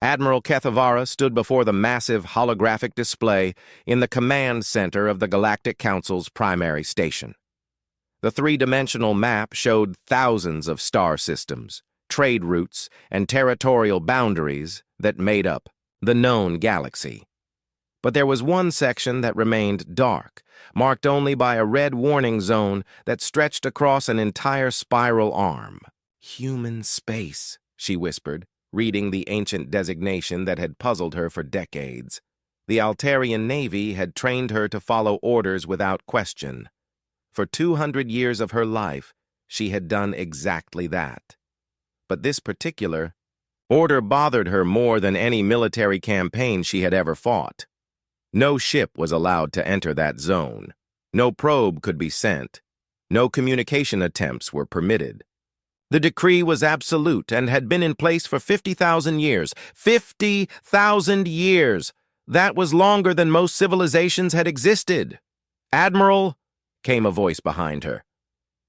Admiral Kethavara stood before the massive holographic display in the command center of the Galactic Council's primary station. The three-dimensional map showed thousands of star systems, trade routes, and territorial boundaries that made up the known galaxy. But there was one section that remained dark, marked only by a red warning zone that stretched across an entire spiral arm. "Human space," she whispered, reading the ancient designation that had puzzled her for decades. The Altarian Navy had trained her to follow orders without question. For 200 years of her life, she had done exactly that. But this particular order bothered her more than any military campaign she had ever fought. No ship was allowed to enter that zone. No probe could be sent. No communication attempts were permitted. The decree was absolute and had been in place for 50,000 years. 50,000 years! That was longer than most civilizations had existed. "Admiral," came a voice behind her.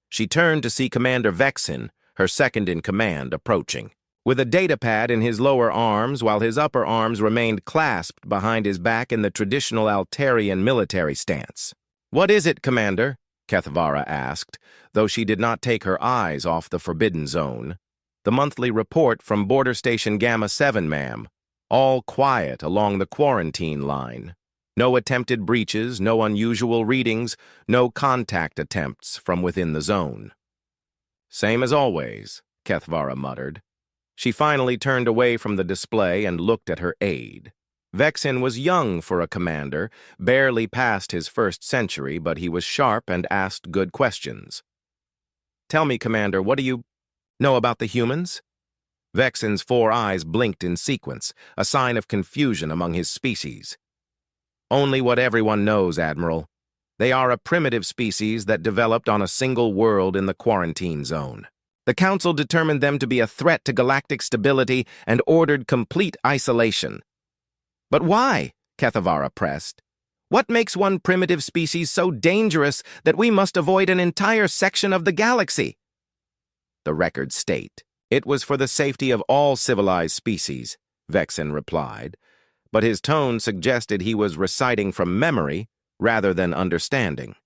She turned to see Commander Vexen, her second-in-command, approaching. With a datapad in his lower arms while his upper arms remained clasped behind his back in the traditional Altarian military stance. "What is it, Commander?" Kethavara asked, though she did not take her eyes off the Forbidden Zone. "The monthly report from Border Station Gamma 7, ma'am. All quiet along the quarantine line. No attempted breaches, no unusual readings, no contact attempts from within the zone." "Same as always," Kethavara muttered. She finally turned away from the display and looked at her aide. Vexen was young for a commander, barely past his first century, but he was sharp and asked good questions. "Tell me, Commander, what do you know about the humans?" Vexen's 4 eyes blinked in sequence, a sign of confusion among his species. "Only what everyone knows, Admiral. They are a primitive species that developed on a single world in the quarantine zone. The Council determined them to be a threat to galactic stability and ordered complete isolation." "But why?" Kethavara pressed. "What makes one primitive species so dangerous that we must avoid an entire section of the galaxy?" "The records state it was for the safety of all civilized species," Vexen replied, but his tone suggested he was reciting from memory rather than understanding.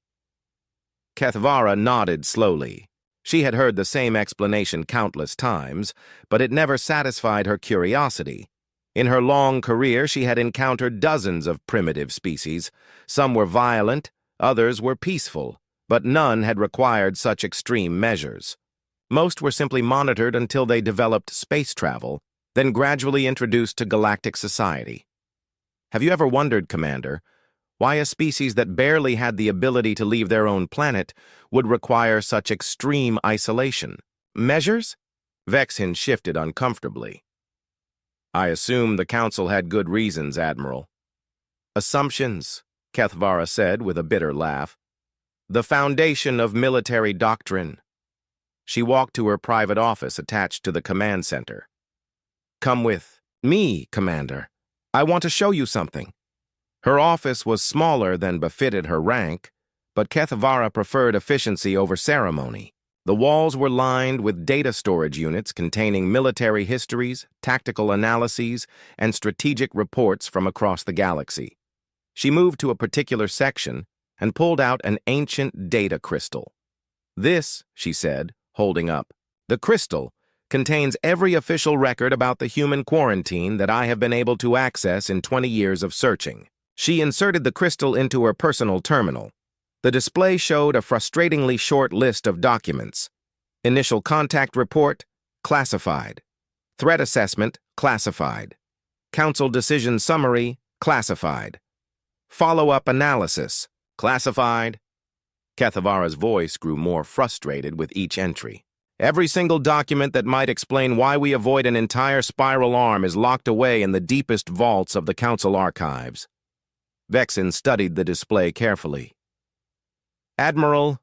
Kethavara nodded slowly. She had heard the same explanation countless times, but it never satisfied her curiosity. In her long career, she had encountered dozens of primitive species. Some were violent, others were peaceful, but none had required such extreme measures. Most were simply monitored until they developed space travel, then gradually introduced to galactic society. Have you ever wondered, Commander, why a species that barely had the ability to leave their own planet would require such extreme isolation? Measures? Vexen shifted uncomfortably. "I assume the Council had good reasons, Admiral." "Assumptions," Kethavara said with a bitter laugh. "The foundation of military doctrine." She walked to her private office attached to the command center. "Come with me, Commander. I want to show you something." Her office was smaller than befitted her rank, but Kethavara preferred efficiency over ceremony. The walls were lined with data storage units containing military histories, tactical analyses, and strategic reports from across the galaxy. She moved to a particular section and pulled out an ancient data crystal. "This," she said, holding up, "the crystal contains every official record about the human quarantine that I have been able to access in 20 years of searching." She inserted the crystal into her personal terminal. The display showed a frustratingly short list of documents. Initial contact report, classified. Threat assessment, classified. Council decision summary, classified. Follow-up analysis, classified. Kethavara's voice grew more frustrated with each entry. "Every single document that might explain why we avoid an entire spiral arm is locked away in the deepest vaults of the Council archives." Vexen studied the display carefully. "Admiral,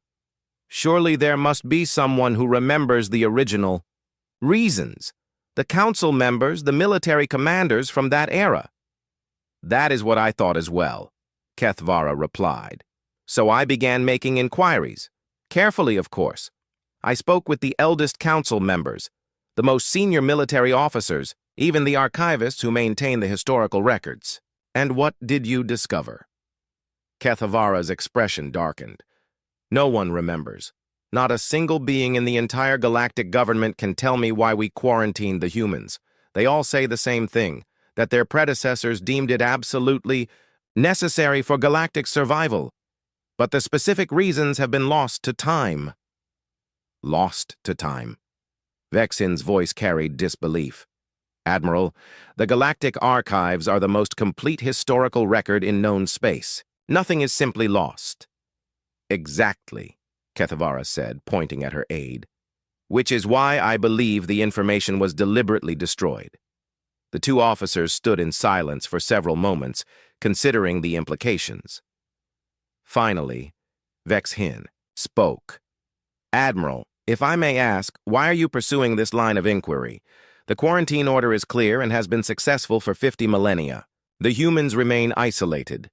surely there must be someone who remembers the original reasons. The Council members, the military commanders from that era." "That is what I thought as well," Kethavara replied. "So I began making inquiries. Carefully, of course. I spoke with the eldest Council members, the most senior military officers, even the archivists who maintain the historical records. And what did you discover? Kethavara's expression darkened. No one remembers. Not a single being in the entire galactic government can tell me why we quarantined the humans. They all say the same thing, that their predecessors deemed it absolutely necessary for galactic survival. But the specific reasons have been lost to time. Lost to time. Vexin's voice carried disbelief. Admiral, the galactic archives are the most complete historical record in known space. Nothing is simply lost. Exactly, Kethavara said, pointing at her aide. Which is why I believe the information was deliberately destroyed. The two officers stood in silence for several moments, considering the implications. Finally, Vexin spoke. Admiral, if I may ask, why are you pursuing this line of inquiry? The quarantine order is clear and has been successful for 50 millennia. The humans remain isolated,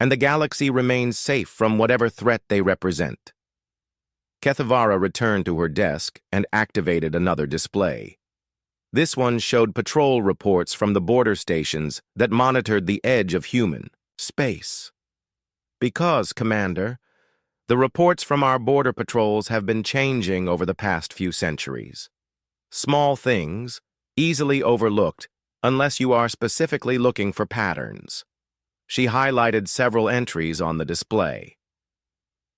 and the galaxy remains safe from whatever threat they represent. Kethavara returned to her desk and activated another display. This one showed patrol reports from the border stations that monitored the edge of human space. Because, Commander, the reports from our border patrols have been changing over the past few centuries. Small things, easily overlooked, unless you are specifically looking for patterns. She highlighted several entries on the display.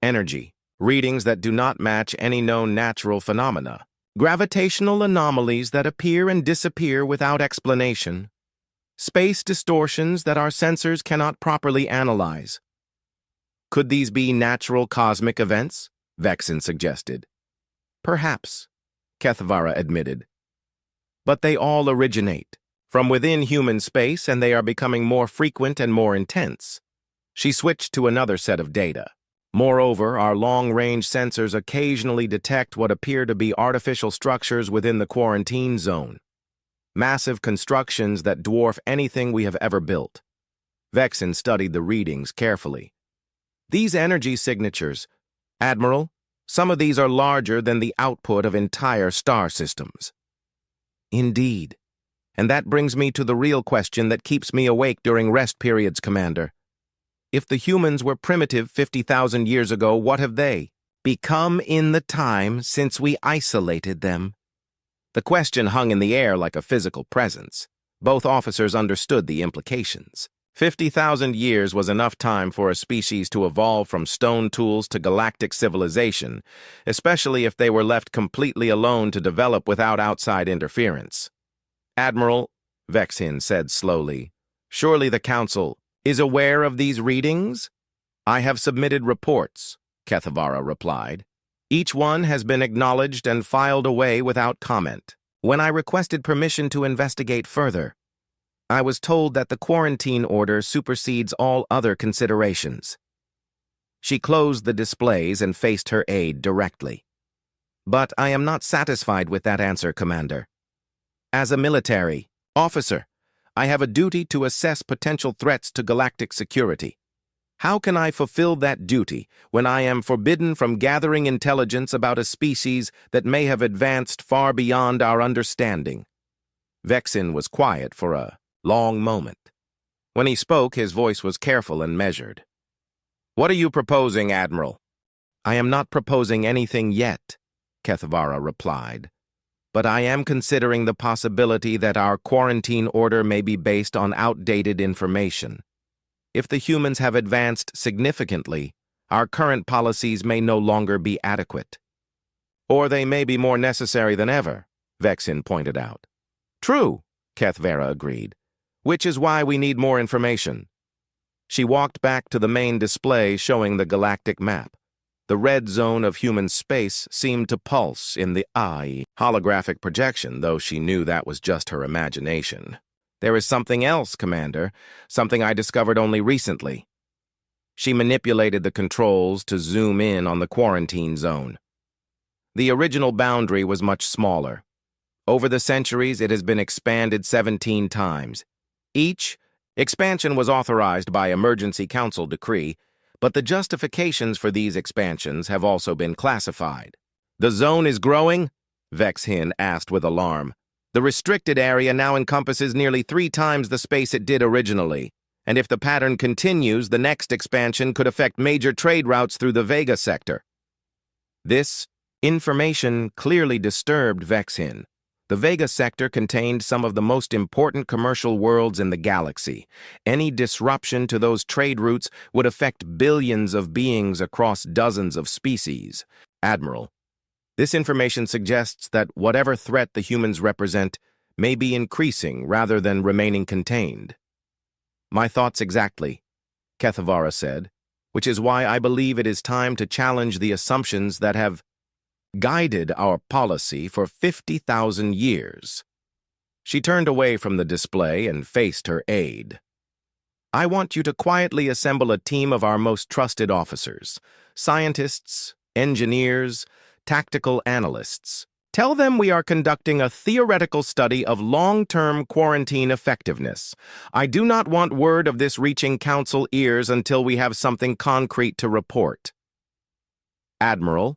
Energy, readings that do not match any known natural phenomena. Gravitational anomalies that appear and disappear without explanation. Space distortions that our sensors cannot properly analyze. Could these be natural cosmic events? Vexin suggested. Perhaps, Kethavara admitted. But they all originate from within human space, and they are becoming more frequent and more intense. She switched to another set of data. Moreover, our long-range sensors occasionally detect what appear to be artificial structures within the quarantine zone. Massive constructions that dwarf anything we have ever built. Vexin studied the readings carefully. These energy signatures, Admiral, some of these are larger than the output of entire star systems. Indeed. And that brings me to the real question that keeps me awake during rest periods, Commander. If the humans were primitive 50,000 years ago, what have they become in the time since we isolated them? The question hung in the air like a physical presence. Both officers understood the implications. 50,000 years was enough time for a species to evolve from stone tools to galactic civilization, especially if they were left completely alone to develop without outside interference. Admiral, Vexin said slowly, surely the Council is aware of these readings? I have submitted reports, Kethavara replied. Each one has been acknowledged and filed away without comment. When I requested permission to investigate further, I was told that the quarantine order supersedes all other considerations. She closed the displays and faced her aide directly. But I am not satisfied with that answer, Commander. As a military officer, I have a duty to assess potential threats to galactic security. How can I fulfill that duty when I am forbidden from gathering intelligence about a species that may have advanced far beyond our understanding? Vexin was quiet for a long moment. When he spoke, his voice was careful and measured. What are you proposing, Admiral? I am not proposing anything yet, Kethavara replied. But I am considering the possibility that our quarantine order may be based on outdated information. If the humans have advanced significantly, our current policies may no longer be adequate. Or they may be more necessary than ever, Vexin pointed out. True, Kethavara agreed, which is why we need more information. She walked back to the main display showing the galactic map. The red zone of human space seemed to pulse in the holographic projection, though she knew that was just her imagination. There is something else, Commander, something I discovered only recently. She manipulated the controls to zoom in on the quarantine zone. The original boundary was much smaller. Over the centuries, it has been expanded 17 times. Each expansion was authorized by emergency council decree, but the justifications for these expansions have also been classified. The zone is growing? Vexin asked with alarm. The restricted area now encompasses nearly 3 times the space it did originally, and if the pattern continues, the next expansion could affect major trade routes through the Vega sector. This information clearly disturbed Vexin. The Vega sector contained some of the most important commercial worlds in the galaxy. Any disruption to those trade routes would affect billions of beings across dozens of species. Admiral, this information suggests that whatever threat the humans represent may be increasing rather than remaining contained. My thoughts exactly, Kethavara said, which is why I believe it is time to challenge the assumptions that have guided our policy for 50,000 years. She turned away from the display and faced her aide. I want you to quietly assemble a team of our most trusted officers, scientists, engineers, tactical analysts. Tell them we are conducting a theoretical study of long-term quarantine effectiveness. I do not want word of this reaching Council ears until we have something concrete to report. Admiral,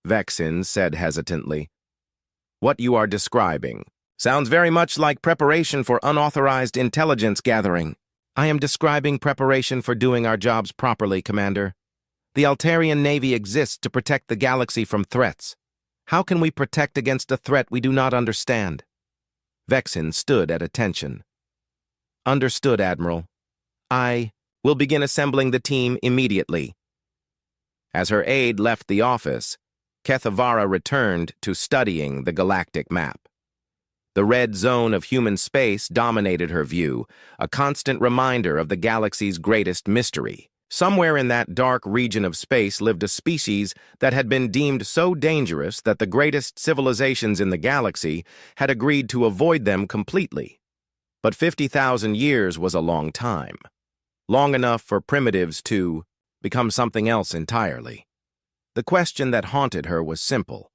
Vexin said hesitantly, what you are describing sounds very much like preparation for unauthorized intelligence gathering. I am describing preparation for doing our jobs properly, Commander. The Altarian Navy exists to protect the galaxy from threats. How can we protect against a threat we do not understand? Vexin stood at attention. Understood, Admiral. I will begin assembling the team immediately. As her aide left the office, Kethavara returned to studying the galactic map. The red zone of human space dominated her view, a constant reminder of the galaxy's greatest mystery. Somewhere in that dark region of space lived a species that had been deemed so dangerous that the greatest civilizations in the galaxy had agreed to avoid them completely. But 50,000 years was a long time. Long enough for primitives to become something else entirely. The question that haunted her was simple.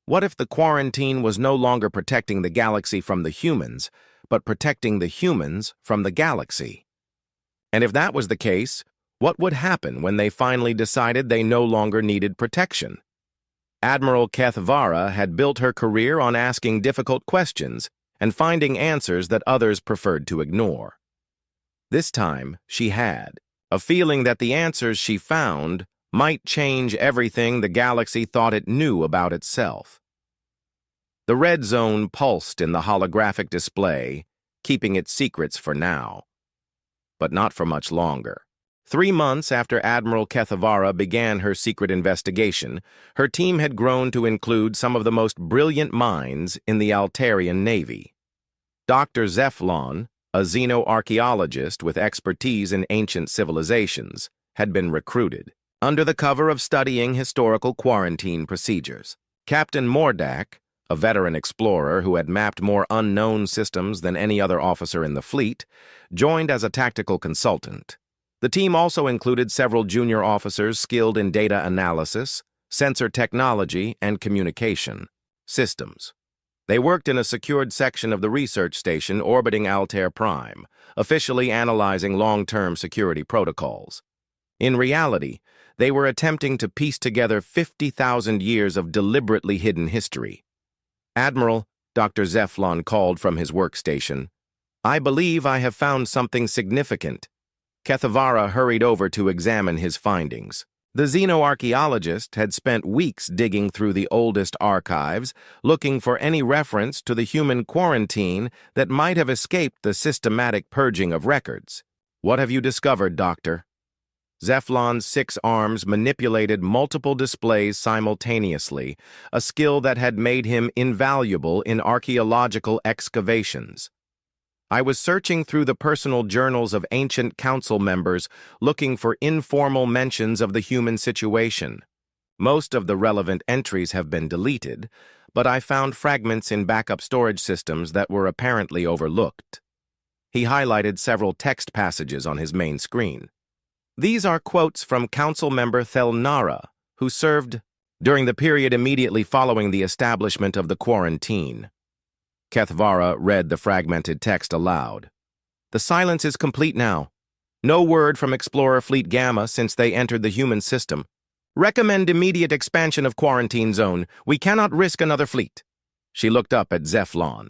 What if the quarantine was no longer protecting the galaxy from the humans, but protecting the humans from the galaxy? And if that was the case, what would happen when they finally decided they no longer needed protection? Admiral Kethavara had built her career on asking difficult questions and finding answers that others preferred to ignore. This time, she had a feeling that the answers she found might change everything the galaxy thought it knew about itself. The red zone pulsed in the holographic display, keeping its secrets for now. But not for much longer. 3 months after Admiral Kethavara began her secret investigation, her team had grown to include some of the most brilliant minds in the Altarian Navy. Dr. Zeflon, a xenoarchaeologist with expertise in ancient civilizations, had been recruited, under the cover of studying historical quarantine procedures. Captain Mordak, a veteran explorer who had mapped more unknown systems than any other officer in the fleet, joined as a tactical consultant. The team also included several junior officers skilled in data analysis, sensor technology, and communication systems. They worked in a secured section of the research station orbiting Altair Prime, officially analyzing long-term security protocols. In reality, they were attempting to piece together 50,000 years of deliberately hidden history. Admiral, Dr. Zeflon called from his workstation. I believe I have found something significant. Kethavara hurried over to examine his findings. The xenoarchaeologist had spent weeks digging through the oldest archives, looking for any reference to the human quarantine that might have escaped the systematic purging of records. What have you discovered, Doctor? Zeflon's 6 arms manipulated multiple displays simultaneously, a skill that had made him invaluable in archaeological excavations. I was searching through the personal journals of ancient council members looking for informal mentions of the human situation. Most of the relevant entries have been deleted, but I found fragments in backup storage systems that were apparently overlooked. He highlighted several text passages on his main screen. These are quotes from Council member Thelnara, who served during the period immediately following the establishment of the quarantine. Kethavara read the fragmented text aloud. The silence is complete now. No word from Explorer Fleet Gamma since they entered the human system. Recommend immediate expansion of quarantine zone. We cannot risk another fleet. She looked up at Zeflon.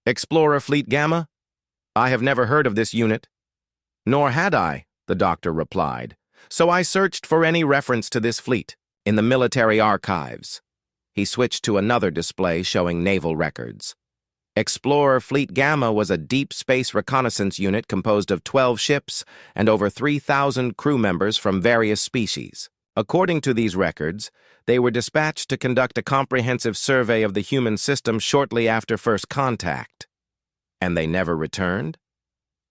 Explorer Fleet Gamma? I have never heard of this unit. Nor had I, the doctor replied. So I searched for any reference to this fleet in the military archives. He switched to another display showing naval records. Explorer Fleet Gamma was a deep space reconnaissance unit composed of 12 ships and over 3,000 crew members from various species. According to these records, they were dispatched to conduct a comprehensive survey of the human system shortly after first contact. And they never returned?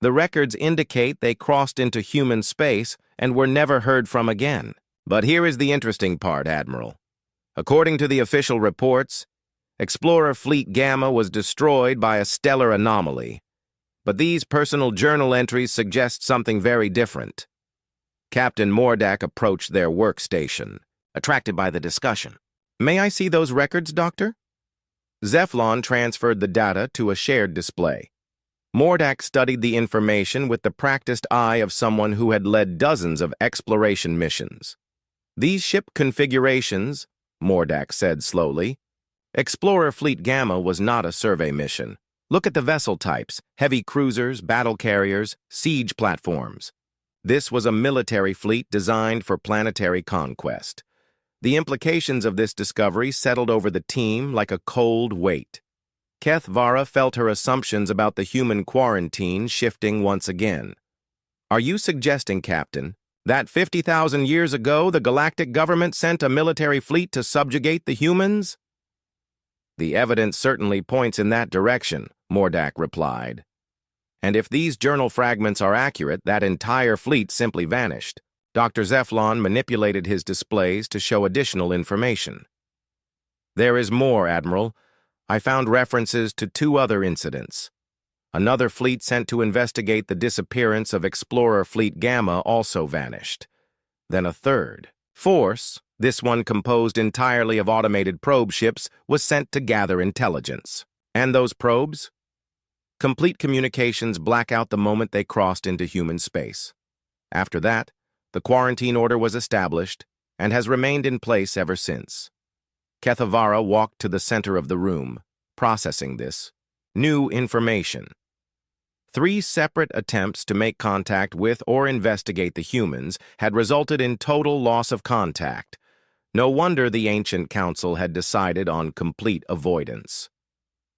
The records indicate they crossed into human space and were never heard from again. But here is the interesting part, Admiral. According to the official reports, Explorer Fleet Gamma was destroyed by a stellar anomaly. But these personal journal entries suggest something very different. Captain Mordak approached their workstation, attracted by the discussion. May I see those records, Doctor? Zeflon transferred the data to a shared display. Mordak studied the information with the practiced eye of someone who had led dozens of exploration missions. These ship configurations, Mordak said slowly. Explorer Fleet Gamma was not a survey mission. Look at the vessel types: heavy cruisers, battle carriers, siege platforms. This was a military fleet designed for planetary conquest. The implications of this discovery settled over the team like a cold weight. Keth Vara felt her assumptions about the human quarantine shifting once again. Are you suggesting, Captain, that 50,000 years ago the galactic government sent a military fleet to subjugate the humans? The evidence certainly points in that direction, Mordak replied. And if these journal fragments are accurate, that entire fleet simply vanished. Dr. Zeflon manipulated his displays to show additional information. There is more, Admiral. I found references to 2 other incidents. Another fleet sent to investigate the disappearance of Explorer Fleet Gamma also vanished. Then a third force, this one composed entirely of automated probe ships, was sent to gather intelligence. And those probes? Complete communications black out the moment they crossed into human space. After that, the quarantine order was established and has remained in place ever since. Kethavara walked to the center of the room, processing this new information. 3 separate attempts to make contact with or investigate the humans had resulted in total loss of contact. No wonder the Ancient Council had decided on complete avoidance.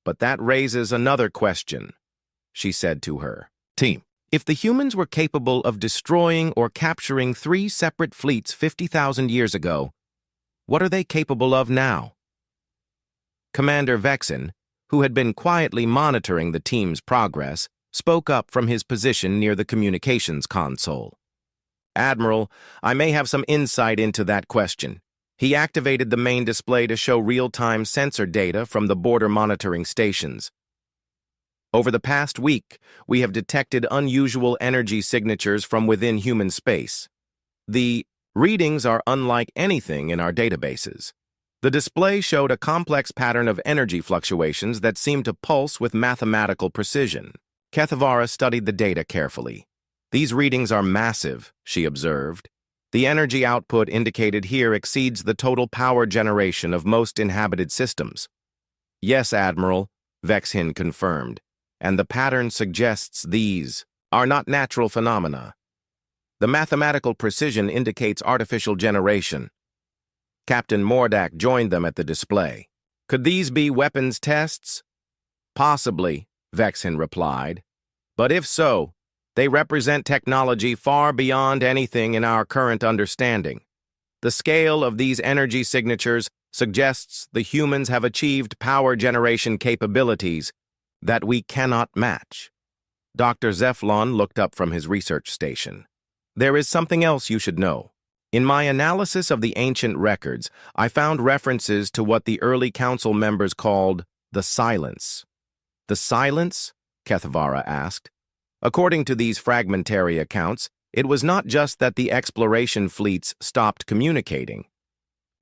But that raises another question, she said to her team. If the humans were capable of destroying or capturing 3 separate fleets 50,000 years ago, what are they capable of now? Commander Vexen, who had been quietly monitoring the team's progress, spoke up from his position near the communications console. Admiral, I may have some insight into that question. He activated the main display to show real-time sensor data from the border monitoring stations. Over the past week, we have detected unusual energy signatures from within human space. The readings are unlike anything in our databases. The display showed a complex pattern of energy fluctuations that seemed to pulse with mathematical precision. Kethavara studied the data carefully. These readings are massive, she observed. The energy output indicated here exceeds the total power generation of most inhabited systems. Yes, Admiral, Vexen confirmed, and the pattern suggests these are not natural phenomena. The mathematical precision indicates artificial generation. Captain Mordak joined them at the display. Could these be weapons tests? Possibly, Vexen replied. But if so, they represent technology far beyond anything in our current understanding. The scale of these energy signatures suggests the humans have achieved power generation capabilities that we cannot match. Dr. Zeflon looked up from his research station. There is something else you should know. In my analysis of the ancient records, I found references to what the early council members called the silence. The silence? Kethavara asked. According to these fragmentary accounts, it was not just that the exploration fleets stopped communicating.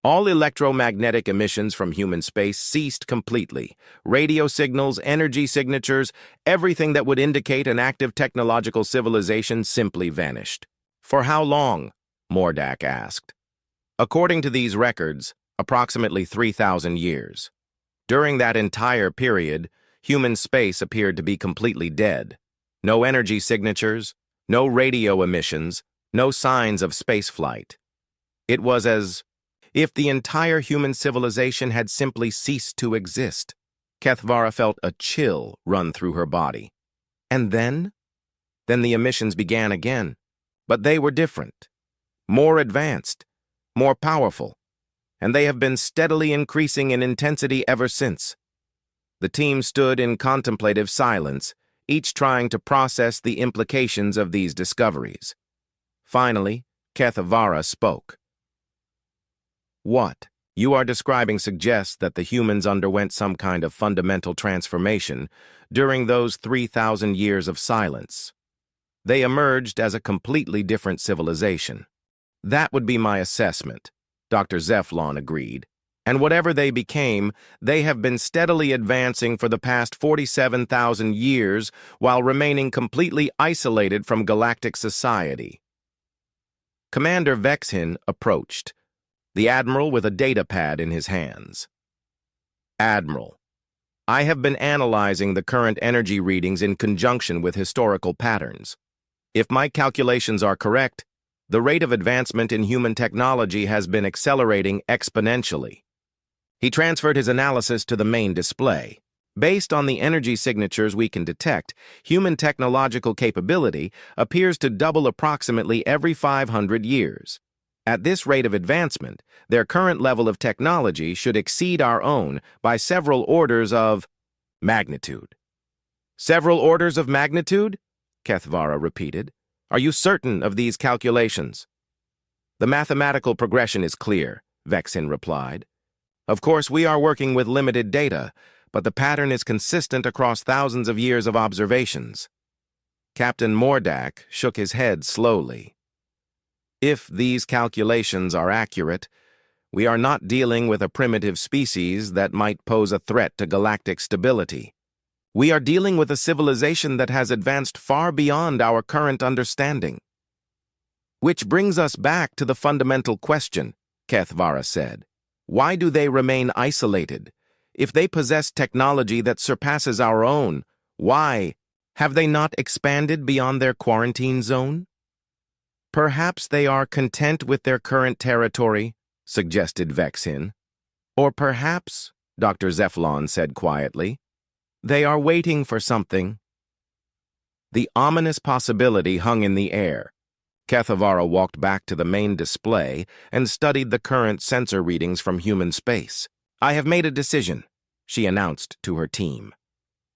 All electromagnetic emissions from human space ceased completely. Radio signals, energy signatures, everything that would indicate an active technological civilization simply vanished. For how long? Mordak asked. According to these records, approximately 3,000 years. During that entire period, Human space appeared to be completely dead. No energy signatures, no radio emissions, no signs of spaceflight. It was as if the entire human civilization had simply ceased to exist. Kethvara felt a chill run through her body. And then? Then the emissions began again. But they were different, more advanced, more powerful, and they have been steadily increasing in intensity ever since. The team stood in contemplative silence, each trying to process the implications of these discoveries. Finally, Kethvara spoke. What you are describing suggests that the humans underwent some kind of fundamental transformation during those 3,000 years of silence. They emerged as a completely different civilization. That would be my assessment, Dr. Zeflon agreed. And whatever they became, they have been steadily advancing for the past 47,000 years while remaining completely isolated from galactic society. Commander Vexin approached, the Admiral with a data pad in his hands. Admiral, I have been analyzing the current energy readings in conjunction with historical patterns. If my calculations are correct, the rate of advancement in human technology has been accelerating exponentially. He transferred his analysis to the main display. Based on the energy signatures we can detect, human technological capability appears to double approximately every 500 years. At this rate of advancement, their current level of technology should exceed our own by several orders of magnitude. Several orders of magnitude? Kethvara repeated. Are you certain of these calculations? The mathematical progression is clear, Vexin replied. Of course, we are working with limited data, but the pattern is consistent across thousands of years of observations. Captain Mordak shook his head slowly. If these calculations are accurate, we are not dealing with a primitive species that might pose a threat to galactic stability. We are dealing with a civilization that has advanced far beyond our current understanding. Which brings us back to the fundamental question, Kethvara said. Why do they remain isolated? If they possess technology that surpasses our own, why have they not expanded beyond their quarantine zone? Perhaps they are content with their current territory, suggested Vexin. Or perhaps, Dr. Zeflon said quietly, they are waiting for something. The ominous possibility hung in the air. Kethvara walked back to the main display and studied the current sensor readings from human space. I have made a decision, she announced to her team.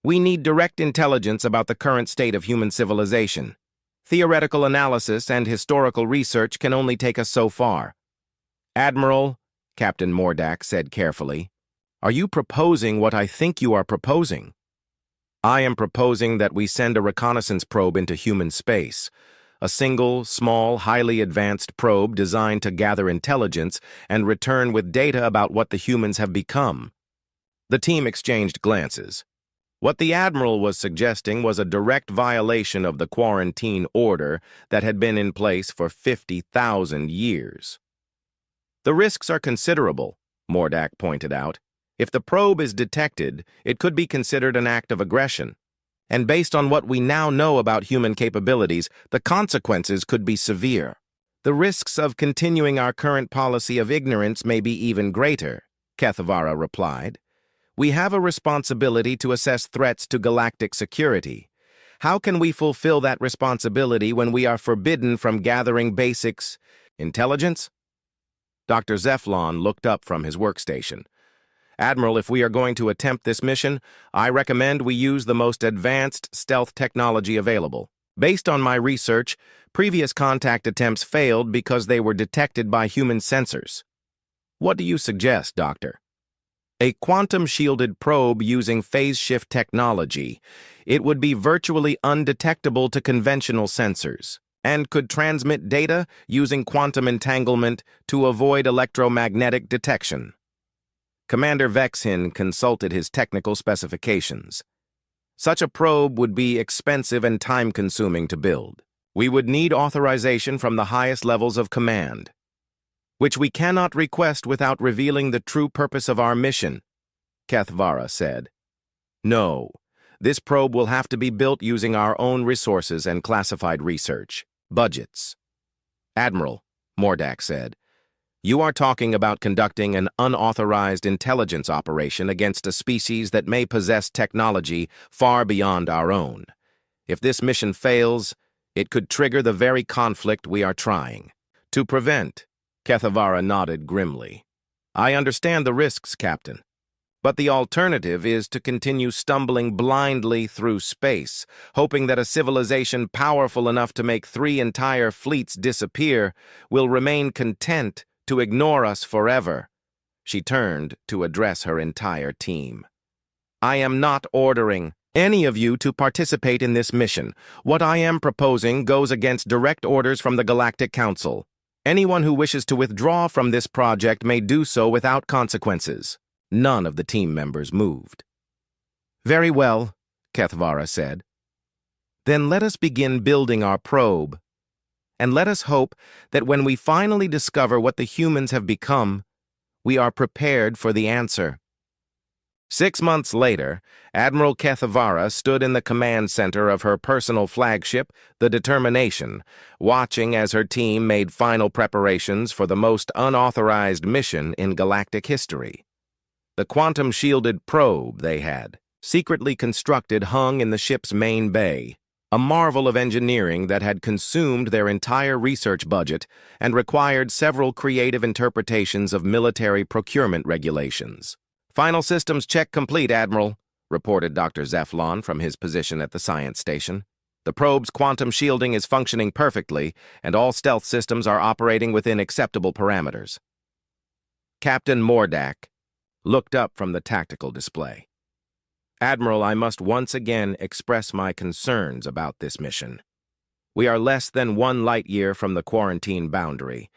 We need direct intelligence about the current state of human civilization. Theoretical analysis and historical research can only take us so far. Admiral, Captain Mordak said carefully, are you proposing what I think you are proposing? I am proposing that we send a reconnaissance probe into human space. A single, small, highly advanced probe designed to gather intelligence and return with data about what the humans have become. The team exchanged glances. What the Admiral was suggesting was a direct violation of the quarantine order that had been in place for 50,000 years. The risks are considerable, Mordak pointed out. If the probe is detected, it could be considered an act of aggression. And based on what we now know about human capabilities, the consequences could be severe. The risks of continuing our current policy of ignorance may be even greater, Kethvara replied. We have a responsibility to assess threats to galactic security. How can we fulfill that responsibility when we are forbidden from gathering basics? Intelligence? Dr. Zeflon looked up from his workstation. Admiral, if we are going to attempt this mission, I recommend we use the most advanced stealth technology available. Based on my research, previous contact attempts failed because they were detected by human sensors. What do you suggest, Doctor? A quantum-shielded probe using phase shift technology. It would be virtually undetectable to conventional sensors and could transmit data using quantum entanglement to avoid electromagnetic detection. Commander Vexin consulted his technical specifications. Such a probe would be expensive and time-consuming to build. We would need authorization from the highest levels of command, which we cannot request without revealing the true purpose of our mission, Kethvara said. No, This probe will have to be built using our own resources and classified research. Budgets. Admiral, Mordak said, you are talking about conducting an unauthorized intelligence operation against a species that may possess technology far beyond our own. If this mission fails, it could trigger the very conflict we are trying to prevent. Kethavara nodded grimly. I understand the risks, Captain. But the alternative is to continue stumbling blindly through space, hoping that a civilization powerful enough to make 3 entire fleets disappear will remain content to ignore us forever. She turned to address her entire team. I am not ordering any of you to participate in this mission. What I am proposing goes against direct orders from the Galactic Council. Anyone who wishes to withdraw from this project may do so without consequences. None of the team members moved. Very well, Kethavara said. Then let us begin building our probe. And let us hope that when we finally discover what the humans have become, we are prepared for the answer. 6 months later, Admiral Kethavara stood in the command center of her personal flagship, the Determination, watching as her team made final preparations for the most unauthorized mission in galactic history. The quantum-shielded probe they had, secretly constructed, hung in the ship's main bay, a marvel of engineering that had consumed their entire research budget and required several creative interpretations of military procurement regulations. Final systems check complete, Admiral, reported Dr. Zeflon from his position at the science station. The probe's quantum shielding is functioning perfectly, and all stealth systems are operating within acceptable parameters. Captain Mordak looked up from the tactical display. Admiral, I must once again express my concerns about this mission. We are less than 1 light-year from the quarantine boundary.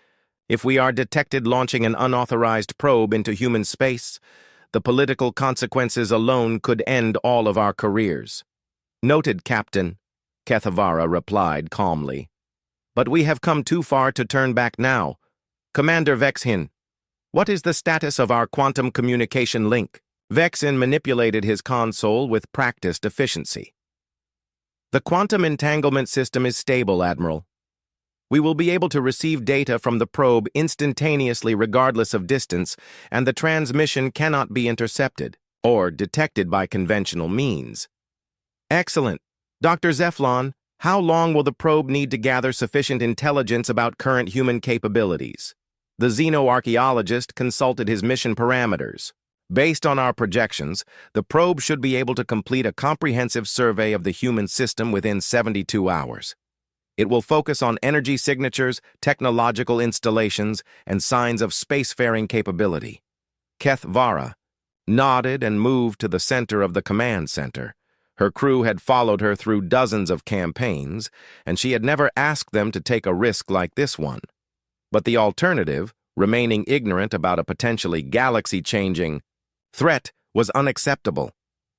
If we are detected launching an unauthorized probe into human space, the political consequences alone could end all of our careers. Noted, Captain, Kethavara replied calmly. But we have come too far to turn back now. Commander Vexin, what is the status of our quantum communication link? Vexin manipulated his console with practiced efficiency. The quantum entanglement system is stable, Admiral. We will be able to receive data from the probe instantaneously regardless of distance, and the transmission cannot be intercepted or detected by conventional means. Excellent. Dr. Zeflon, how long will the probe need to gather sufficient intelligence about current human capabilities? The xenoarchaeologist consulted his mission parameters. Based on our projections, the probe should be able to complete a comprehensive survey of the human system within 72 hours. It will focus on energy signatures, technological installations, and signs of spacefaring capability. Kethavara nodded and moved to the center of the command center. Her crew had followed her through dozens of campaigns, and she had never asked them to take a risk like this one. But the alternative, remaining ignorant about a potentially galaxy-changing threat, was unacceptable.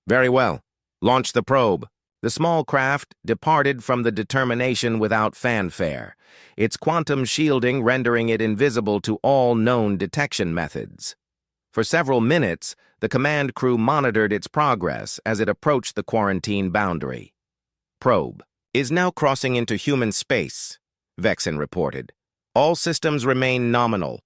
Very well. Launch the probe. The small craft departed from the Determination without fanfare, its quantum shielding rendering it invisible to all known detection methods. For several minutes, the command crew monitored its progress as it approached the quarantine boundary. Probe is now crossing into human space, Vexin reported. All systems remain nominal.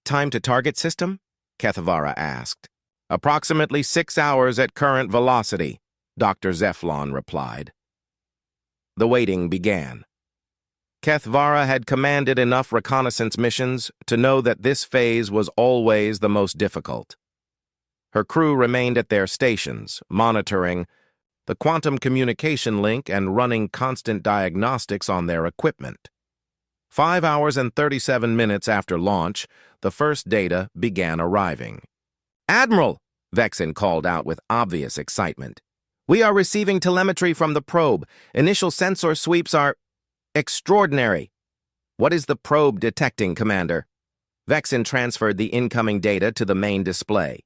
Time to target system? Kethavara asked. Approximately 6 hours at current velocity, Dr. Zeflon replied. The waiting began. Kethavara had commanded enough reconnaissance missions to know that this phase was always the most difficult. Her crew remained at their stations, monitoring the quantum communication link and running constant diagnostics on their equipment. 5 hours and 37 minutes after launch, the first data began arriving. Admiral, Vexin called out with obvious excitement. We are receiving telemetry from the probe. Initial sensor sweeps are extraordinary. What is the probe detecting, Commander? Vexin transferred the incoming data to the main display.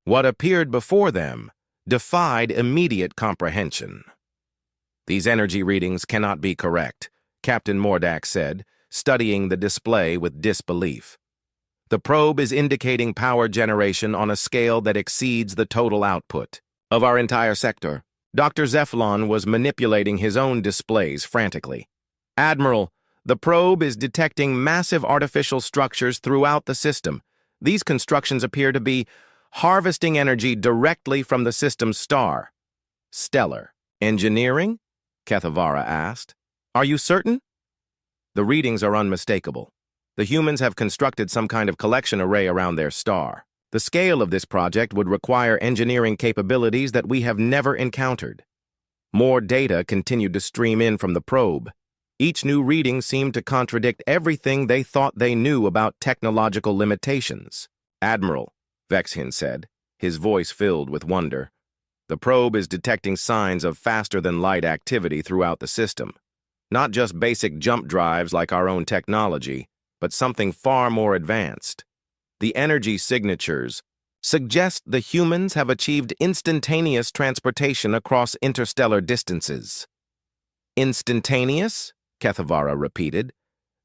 What appeared before them defied immediate comprehension. These energy readings cannot be correct, Captain Mordak said, studying the display with disbelief. The probe is indicating power generation on a scale that exceeds the total output of our entire sector. Dr. Zeflon was manipulating his own displays frantically. "Admiral, the probe is detecting massive artificial structures throughout the system. These constructions appear to be harvesting energy directly from the system's star." "Stellar. Engineering?" Kethavara asked. "Are you certain?" "The readings are unmistakable. The humans have constructed some kind of collection array around their star. The scale of this project would require engineering capabilities that we have never encountered." More data continued to stream in from the probe. Each new reading seemed to contradict everything they thought they knew about technological limitations. "Admiral," Vexin said, his voice filled with wonder, "the probe is detecting signs of faster-than-light activity throughout the system. Not just basic jump drives like our own technology, but something far more advanced. The energy signatures suggest the humans have achieved instantaneous transportation across interstellar distances." "Instantaneous?" Kethavara repeated.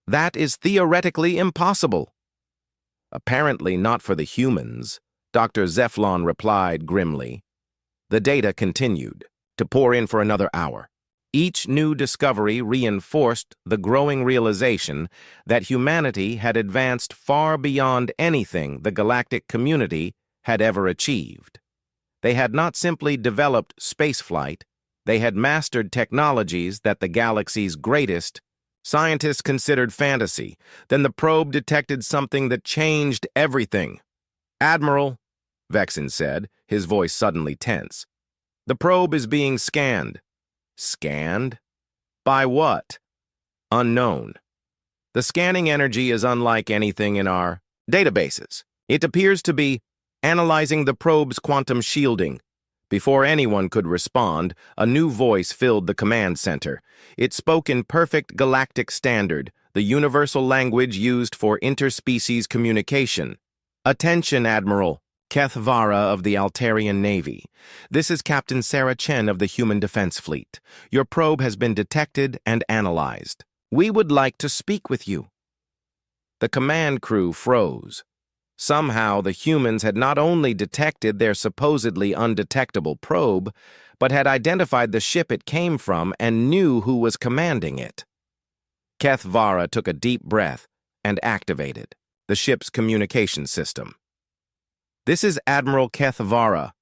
"That is theoretically impossible." "Apparently not for the humans," Dr. Zeflon replied grimly. The data continued to pour in for another hour. Each new discovery reinforced the growing realization that humanity had advanced far beyond anything the galactic community had ever achieved. They had not simply developed spaceflight, they had mastered technologies that the galaxy's greatest scientists considered fantasy. Then the probe detected something that changed everything. "Admiral," Vexin said, his voice suddenly tense, "the probe is being scanned." "Scanned? By what?" "Unknown. The scanning energy is unlike anything in our databases. It appears to be analyzing the probe's quantum shielding." Before anyone could respond, a new voice filled the command center. It spoke in perfect galactic standard, the universal language used for interspecies communication. "Attention, Admiral. Kethavara of the Altarian Navy. This is Captain Sarah Chen of the Human Defense Fleet. Your probe has been detected and analyzed. We would like to speak with you." The command crew froze. Somehow, the humans had not only detected their supposedly undetectable probe, but had identified the ship it came from and knew who was commanding it. Kethavara took a deep breath and activated the ship's communication system. "This is Admiral Kethavara.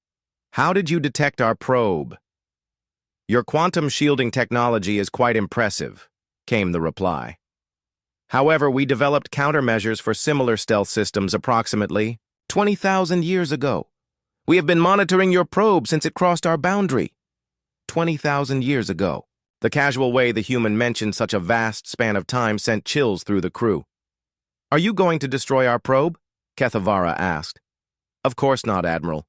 How did you detect our probe?" "Your quantum shielding technology is quite impressive," came the reply. "However, we developed countermeasures for similar stealth systems approximately 20,000 years ago. We have been monitoring your probe since it crossed our boundary." 20,000 years ago. The casual way the human mentioned such a vast span of time sent chills through the crew. "Are you going to destroy our probe?" Kethavara asked. "Of course not, Admiral.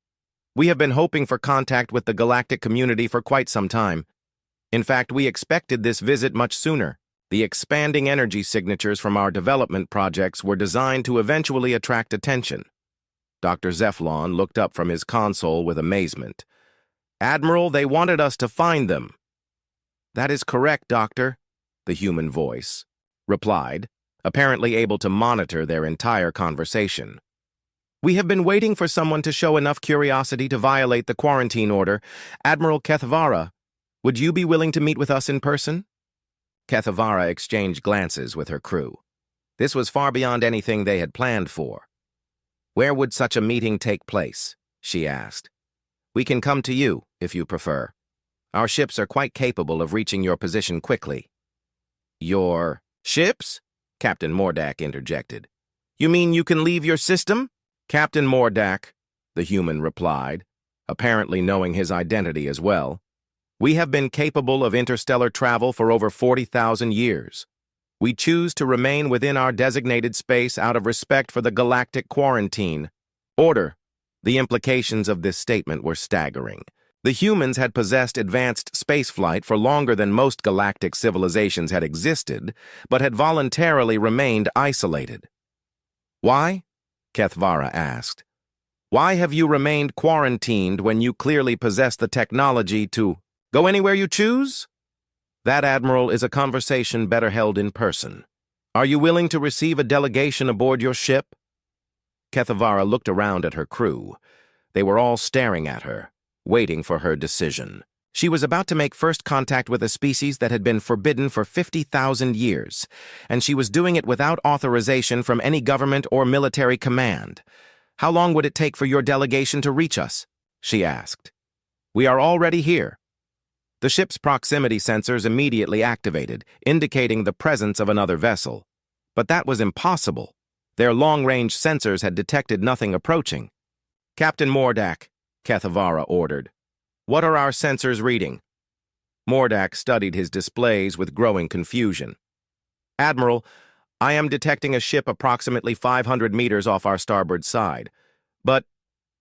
We have been hoping for contact with the galactic community for quite some time. In fact, we expected this visit much sooner. The expanding energy signatures from our development projects were designed to eventually attract attention." Dr. Zeflon looked up from his console with amazement. "Admiral, they wanted us to find them." "That is correct, Doctor," the human voice replied, apparently able to monitor their entire conversation. "We have been waiting for someone to show enough curiosity to violate the quarantine order. Admiral Kethavara, would you be willing to meet with us in person?" Kethavara exchanged glances with her crew. This was far beyond anything they had planned for. "Where would such a meeting take place?" she asked. "We can come to you, if you prefer. Our ships are quite capable of reaching your position quickly." "Your ships?" Captain Mordak interjected. "You mean you can leave your system?" "Captain Mordak," the human replied, apparently knowing his identity as well, "we have been capable of interstellar travel for over 40,000 years. We choose to remain within our designated space out of respect for the galactic quarantine order." The implications of this statement were staggering. The humans had possessed advanced spaceflight for longer than most galactic civilizations had existed, but had voluntarily remained isolated. "Why?" Kethavara asked. "Why have you remained quarantined when you clearly possess the technology to go anywhere you choose?" "That, Admiral, is a conversation better held in person. Are you willing to receive a delegation aboard your ship?" Kethavara looked around at her crew. They were all staring at her, waiting for her decision. She was about to make first contact with a species that had been forbidden for 50,000 years, and she was doing it without authorization from any government or military command. "How long would it take for your delegation to reach us?" she asked. "We are already here." The ship's proximity sensors immediately activated, indicating the presence of another vessel. But that was impossible. Their long-range sensors had detected nothing approaching. "Captain Mordak," Kethavara ordered. "What are our sensors reading?" Mordak studied his displays with growing confusion. "Admiral, I am detecting a ship approximately 500 meters off our starboard side. But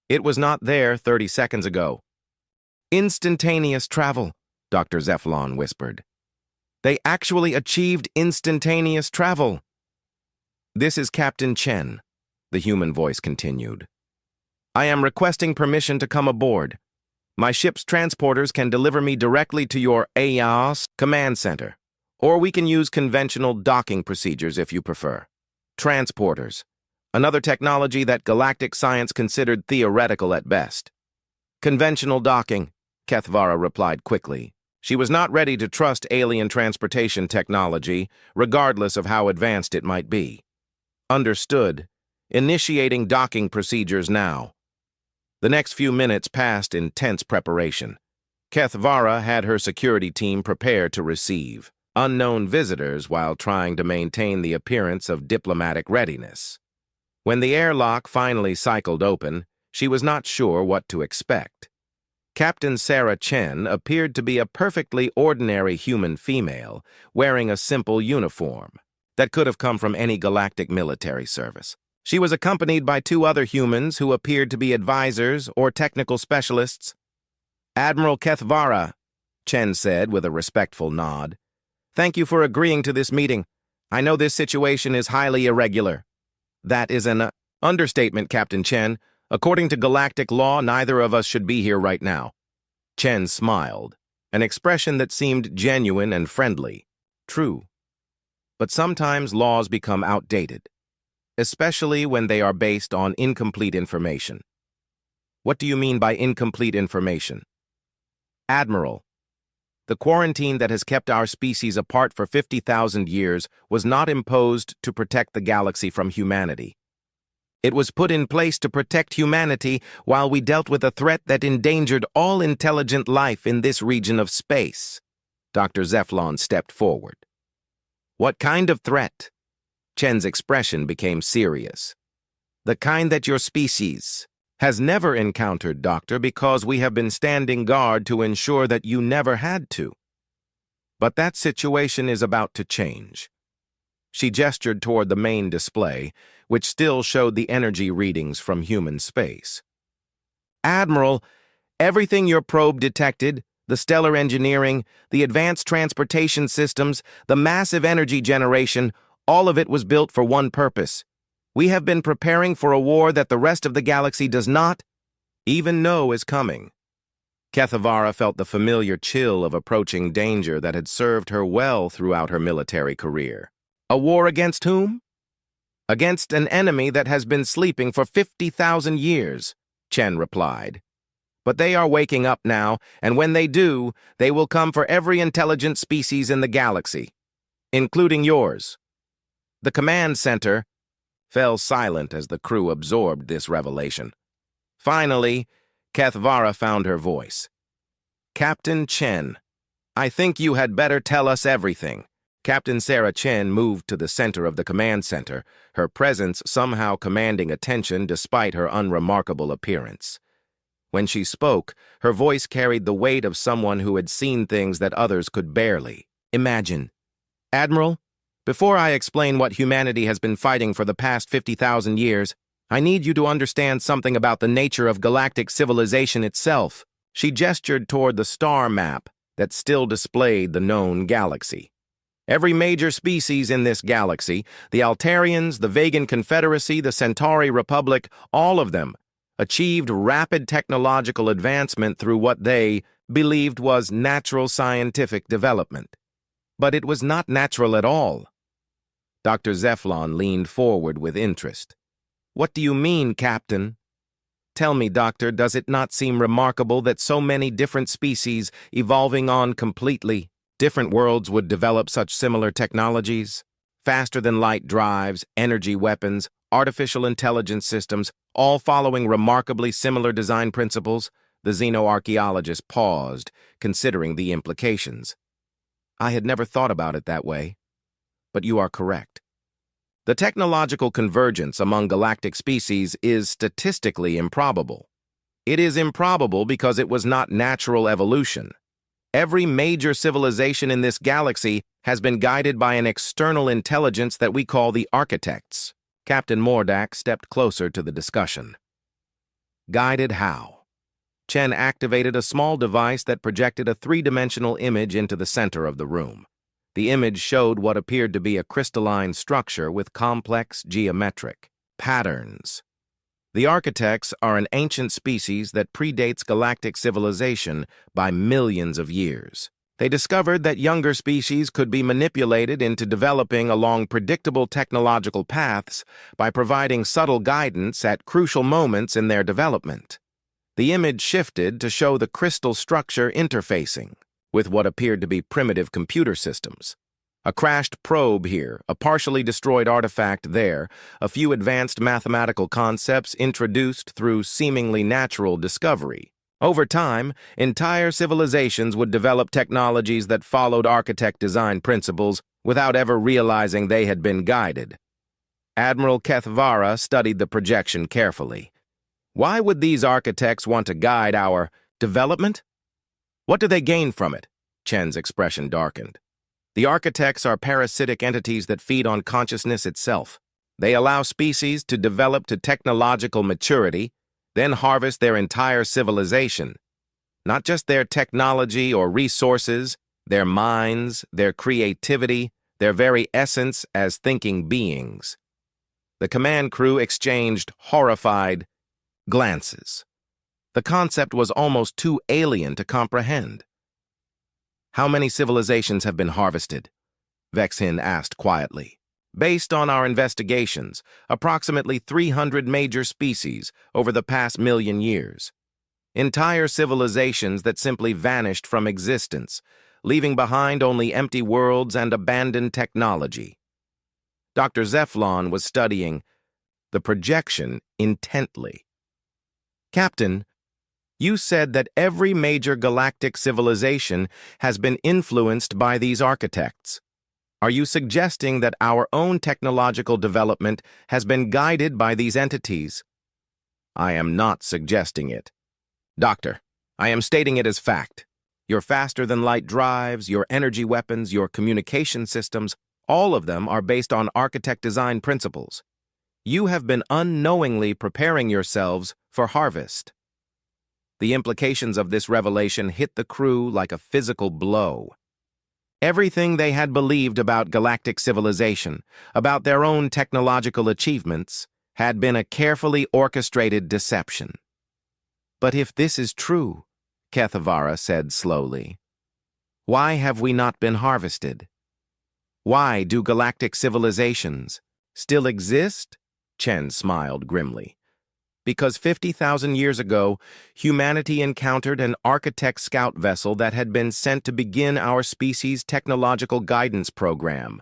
it was not there 30 seconds ago." "Instantaneous travel," Dr. Zeflon whispered. "They actually achieved instantaneous travel." "This is Captain Chen," the human voice continued. "I am requesting permission to come aboard. My ship's transporters can deliver me directly to your HYF command center, or we can use conventional docking procedures if you prefer. Transporters, another technology that galactic science considered theoretical at best." "Conventional docking," Kethavara replied quickly. She was not ready to trust alien transportation technology, regardless of how advanced it might be. "Understood. Initiating docking procedures now." The next few minutes passed in tense preparation. Kethavara had her security team prepared to receive unknown visitors while trying to maintain the appearance of diplomatic readiness. When the airlock finally cycled open, she was not sure what to expect. Captain Sarah Chen appeared to be a perfectly ordinary human female, wearing a simple uniform that could have come from any galactic military service. She was accompanied by two other humans who appeared to be advisors or technical specialists. "Admiral Kethavara," Chen said with a respectful nod. "Thank you for agreeing to this meeting. I know this situation is highly irregular." "That is an understatement, Captain Chen. According to galactic law, neither of us should be here right now." Chen smiled, an expression that seemed genuine and friendly. "True. But sometimes laws become outdated, especially when they are based on incomplete information." "What do you mean by incomplete information?" "Admiral, the quarantine that has kept our species apart for 50,000 years was not imposed to protect the galaxy from humanity. It was put in place to protect humanity while we dealt with a threat that endangered all intelligent life in this region of space." Dr. Zeflon stepped forward. "What kind of threat?" Chen's expression became serious. "The kind that your species has never encountered, Doctor, because we have been standing guard to ensure that you never had to. But that situation is about to change." She gestured toward the main display, which still showed the energy readings from human space. "Admiral, everything your probe detected, the stellar engineering, the advanced transportation systems, the massive energy generation, all of it was built for one purpose. We have been preparing for a war that the rest of the galaxy does not even know is coming." Kethavara felt the familiar chill of approaching danger that had served her well throughout her military career. "A war against whom?" "Against an enemy that has been sleeping for 50,000 years, Chen replied. "But they are waking up now, and when they do, they will come for every intelligent species in the galaxy, including yours." The command center fell silent as the crew absorbed this revelation. Finally, Kethavara found her voice. "Captain Chen, I think you had better tell us everything." Captain Sarah Chen moved to the center of the command center, her presence somehow commanding attention despite her unremarkable appearance. When she spoke, her voice carried the weight of someone who had seen things that others could barely imagine. "Admiral, before I explain what humanity has been fighting for the past 50,000 years, I need you to understand something about the nature of galactic civilization itself." She gestured toward the star map that still displayed the known galaxy. "Every major species in this galaxy, the Altarians, the Vegan Confederacy, the Centauri Republic, all of them achieved rapid technological advancement through what they believed was natural scientific development. But it was not natural at all." Dr. Zeflon leaned forward with interest. "What do you mean, Captain?" Tell me, Doctor, does it not seem remarkable that so many different species evolving on completely different worlds would develop such similar technologies? Faster-than-light drives, energy weapons, artificial intelligence systems, all following remarkably similar design principles. The xenoarchaeologist paused, considering the implications. I had never thought about it that way, but you are correct. The technological convergence among galactic species is statistically improbable. It is improbable because it was not natural evolution. Every major civilization in this galaxy has been guided by an external intelligence that we call the architects. Captain Mordak stepped closer to the discussion. Guided how? Chen activated a small device that projected a three-dimensional image into the center of the room. The image showed what appeared to be a crystalline structure with complex geometric patterns. The architects are an ancient species that predates galactic civilization by millions of years. They discovered that younger species could be manipulated into developing along predictable technological paths by providing subtle guidance at crucial moments in their development. The image shifted to show the crystal structure interfacing with what appeared to be primitive computer systems. A crashed probe here, a partially destroyed artifact there, a few advanced mathematical concepts introduced through seemingly natural discovery. Over time, entire civilizations would develop technologies that followed architect design principles without ever realizing they had been guided. Admiral Kethvara studied the projection carefully. Why would these architects want to guide our development? What do they gain from it? Chen's expression darkened. The architects are parasitic entities that feed on consciousness itself. They allow species to develop to technological maturity, then harvest their entire civilization. Not just their technology or resources, their minds, their creativity, their very essence as thinking beings. The command crew exchanged horrified glances. The concept was almost too alien to comprehend. How many civilizations have been harvested? Vexin asked quietly. Based on our investigations, approximately 300 major species over the past million years. Entire civilizations that simply vanished from existence, leaving behind only empty worlds and abandoned technology. Dr. Zeflon was studying the projection intently. Captain, you said that every major galactic civilization has been influenced by these architects. Are you suggesting that our own technological development has been guided by these entities? I am not suggesting it. Doctor, I am stating it as fact. Your faster-than-light drives, your energy weapons, your communication systems, all of them are based on architect design principles. You have been unknowingly preparing yourselves for harvest. The implications of this revelation hit the crew like a physical blow. Everything they had believed about galactic civilization, about their own technological achievements, had been a carefully orchestrated deception. But if this is true, Kethvara said slowly, why have we not been harvested? Why do galactic civilizations still exist? Chen smiled grimly. Because 50,000 years ago, humanity encountered an architect scout vessel that had been sent to begin our species' technological guidance program.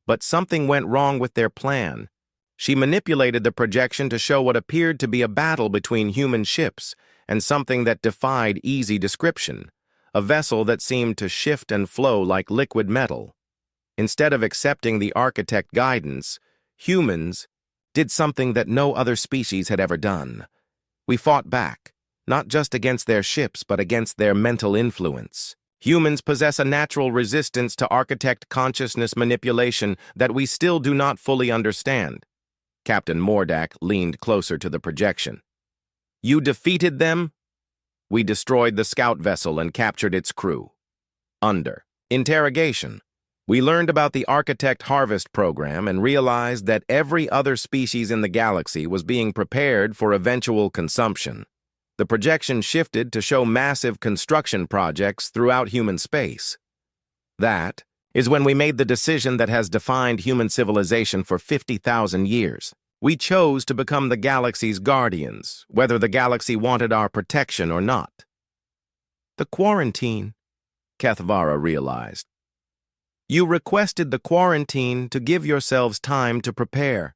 But something went wrong with their plan. She manipulated the projection to show what appeared to be a battle between human ships and something that defied easy description, a vessel that seemed to shift and flow like liquid metal. Instead of accepting the architect guidance, humans did something that no other species had ever done. We fought back, not just against their ships, but against their mental influence. Humans possess a natural resistance to architect consciousness manipulation that we still do not fully understand. Captain Mordak leaned closer to the projection. You defeated them? We destroyed the scout vessel and captured its crew. Under interrogation, we learned about the Architect Harvest program and realized that every other species in the galaxy was being prepared for eventual consumption. The projection shifted to show massive construction projects throughout human space. That is when we made the decision that has defined human civilization for 50,000 years. We chose to become the galaxy's guardians, whether the galaxy wanted our protection or not. The quarantine, Kethvara realized. You requested the quarantine to give yourselves time to prepare.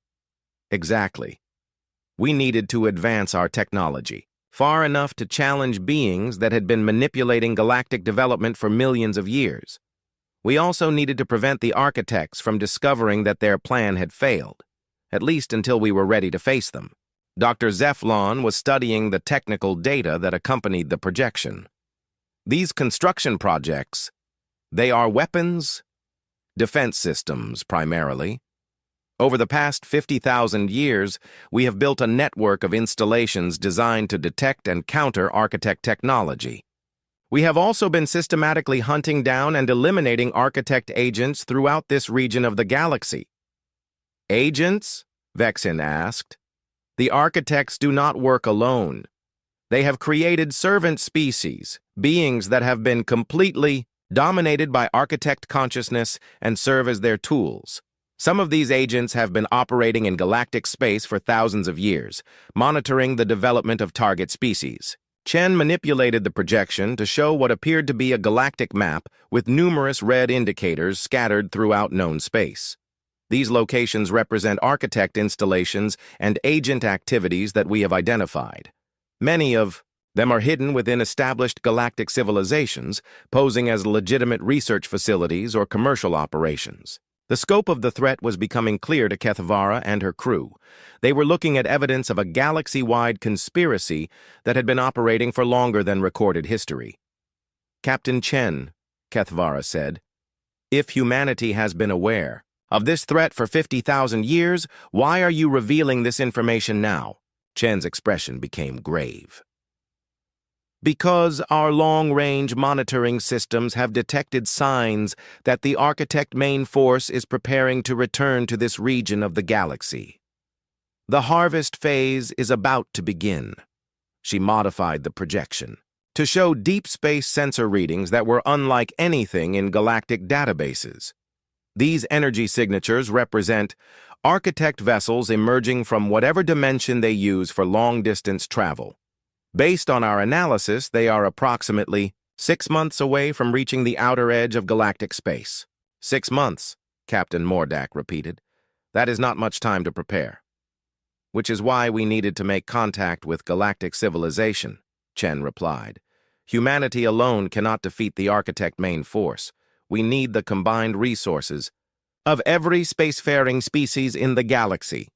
Exactly. We needed to advance our technology, far enough to challenge beings that had been manipulating galactic development for millions of years. We also needed to prevent the architects from discovering that their plan had failed, at least until we were ready to face them. Dr. Zeflon was studying the technical data that accompanied the projection. These construction projects, they are weapons, defense systems primarily. Over the past 50,000 years, we have built a network of installations designed to detect and counter architect technology. We have also been systematically hunting down and eliminating architect agents throughout this region of the galaxy. Agents? Vexin asked. The architects do not work alone. They have created servant species, beings that have been completely dominated by architect consciousness and serve as their tools. Some of these agents have been operating in galactic space for thousands of years, monitoring the development of target species. Chen manipulated the projection to show what appeared to be a galactic map with numerous red indicators scattered throughout known space. These locations represent architect installations and agent activities that we have identified. Many of them are hidden within established galactic civilizations, posing as legitimate research facilities or commercial operations. The scope of the threat was becoming clear to Kethvara and her crew. They were looking at evidence of a galaxy-wide conspiracy that had been operating for longer than recorded history. Captain Chen, Kethvara said, if humanity has been aware of this threat for 50,000 years, why are you revealing this information now? Chen's expression became grave. Because our long-range monitoring systems have detected signs that the architect main force is preparing to return to this region of the galaxy. The harvest phase is about to begin. She modified the projection to show deep space sensor readings that were unlike anything in galactic databases. These energy signatures represent architect vessels emerging from whatever dimension they use for long-distance travel. Based on our analysis, they are approximately 6 months away from reaching the outer edge of galactic space. 6 months, Captain Mordak repeated. That is not much time to prepare. Which is why we needed to make contact with galactic civilization, Chen replied. Humanity alone cannot defeat the architect main force. We need the combined resources of every spacefaring species in the galaxy.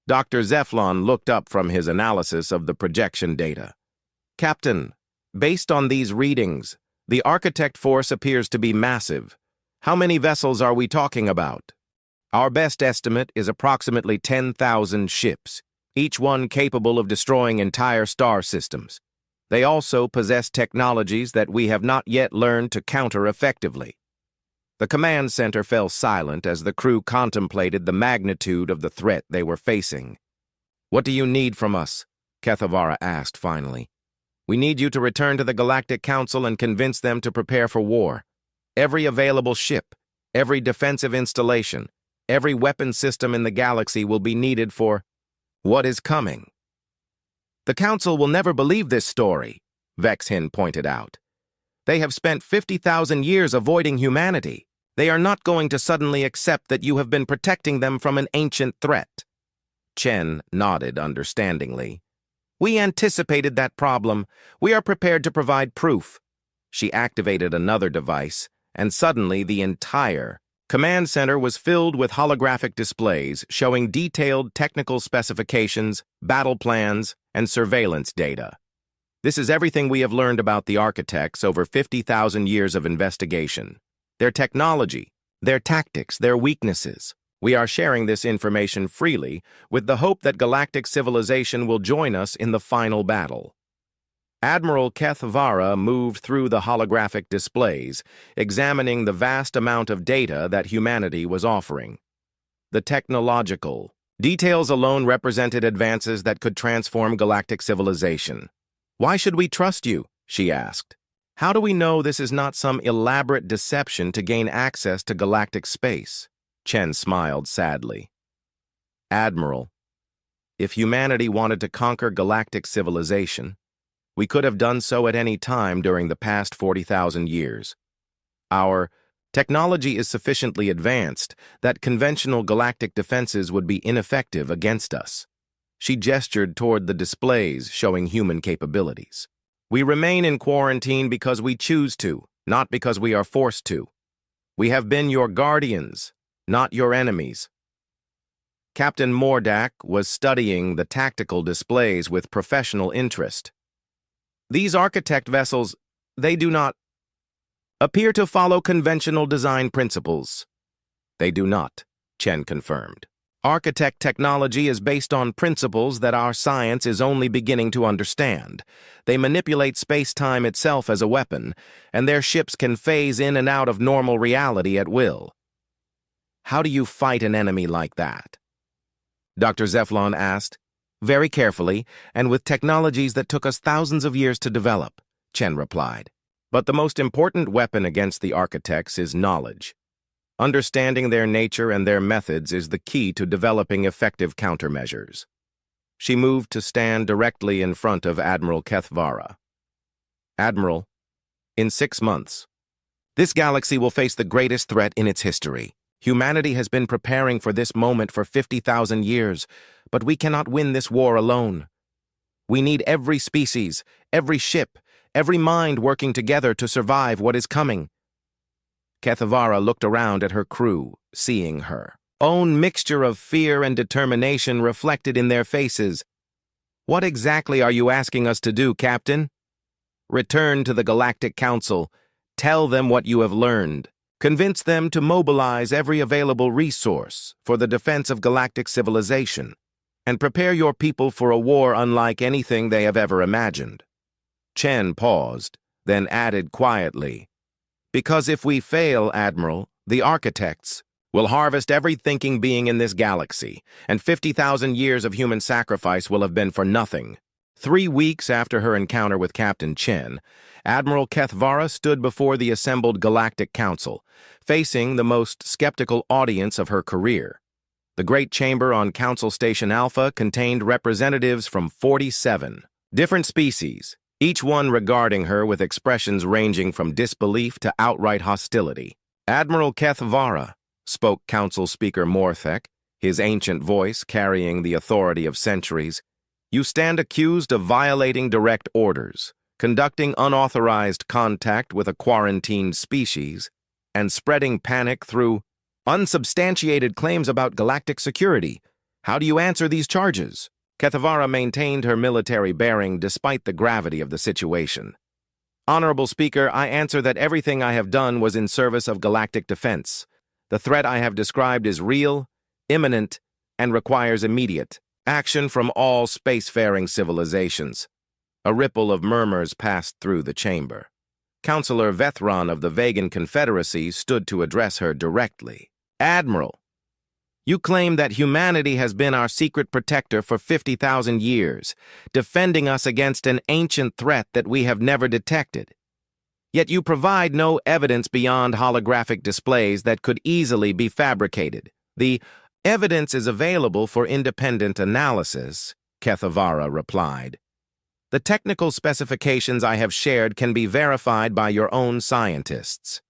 Dr. Zeflon looked up from his analysis of the projection data. Captain, based on these readings, the architect force appears to be massive. How many vessels are we talking about? Our best estimate is approximately 10,000 ships, each one capable of destroying entire star systems. They also possess technologies that we have not yet learned to counter effectively. The command center fell silent as the crew contemplated the magnitude of the threat they were facing. What do you need from us? Kethvara asked finally. We need you to return to the Galactic Council and convince them to prepare for war. Every available ship, every defensive installation, every weapon system in the galaxy will be needed for what is coming. The Council will never believe this story, Vexin pointed out. They have spent 50,000 years avoiding humanity. They are not going to suddenly accept that you have been protecting them from an ancient threat. Chen nodded understandingly. We anticipated that problem. We are prepared to provide proof. She activated another device, and suddenly the entire command center was filled with holographic displays showing detailed technical specifications, battle plans, and surveillance data. This is everything we have learned about the architects over 50,000 years of investigation. Their technology, their tactics, their weaknesses. We are sharing this information freely with the hope that galactic civilization will join us in the final battle. Admiral Kethvara moved through the holographic displays, examining the vast amount of data that humanity was offering. The technological details alone represented advances that could transform galactic civilization. Why should we trust you? She asked. How do we know this is not some elaborate deception to gain access to galactic space? Chen smiled sadly. Admiral, If humanity wanted to conquer galactic civilization, we could have done so at any time during the past 40,000 years. Our technology is sufficiently advanced that conventional galactic defenses would be ineffective against us. She gestured toward the displays showing human capabilities. We remain in quarantine because we choose to, not because we are forced to. We have been your guardians, not your enemies. Captain Mordak was studying the tactical displays with professional interest. These architect vessels, they do not appear to follow conventional design principles. They do not, Chen confirmed. Architect technology is based on principles that our science is only beginning to understand. They manipulate space-time itself as a weapon, and their ships can phase in and out of normal reality at will. How do you fight an enemy like that? Dr. Zeflon asked. Very carefully, and with technologies that took us thousands of years to develop, Chen replied. But the most important weapon against the architects is knowledge. Understanding their nature and their methods is the key to developing effective countermeasures. She moved to stand directly in front of Admiral Kethvara. Admiral, in 6 months, this galaxy will face the greatest threat in its history. Humanity has been preparing for this moment for 50,000 years, but we cannot win this war alone. We need every species, every ship, every mind working together to survive what is coming. Kethvara looked around at her crew, seeing her own mixture of fear and determination reflected in their faces. What exactly are you asking us to do, Captain? Return to the Galactic Council. Tell them what you have learned. Convince them to mobilize every available resource for the defense of galactic civilization, and prepare your people for a war unlike anything they have ever imagined. Chen paused, then added quietly, because if we fail, Admiral, the architects will harvest every thinking being in this galaxy, and 50,000 years of human sacrifice will have been for nothing. 3 weeks after her encounter with Captain Chen, Admiral Kethvara stood before the assembled Galactic Council, facing the most skeptical audience of her career. The Great Chamber on Council Station Alpha contained representatives from 47 different species, each one regarding her with expressions ranging from disbelief to outright hostility. Admiral Kethvara, spoke Council Speaker Morthek, his ancient voice carrying the authority of centuries, you stand accused of violating direct orders, conducting unauthorized contact with a quarantined species, and spreading panic through unsubstantiated claims about galactic security. How do you answer these charges? Kethvara maintained her military bearing despite the gravity of the situation. Honorable Speaker, I answer that everything I have done was in service of galactic defense. The threat I have described is real, imminent, and requires immediate action from all spacefaring civilizations. A ripple of murmurs passed through the chamber. Councillor Vethron of the Vegan Confederacy stood to address her directly. Admiral, you claim that humanity has been our secret protector for 50,000 years, defending us against an ancient threat that we have never detected. Yet you provide no evidence beyond holographic displays that could easily be fabricated. The evidence is available for independent analysis, Kethvara replied. The technical specifications I have shared can be verified by your own scientists.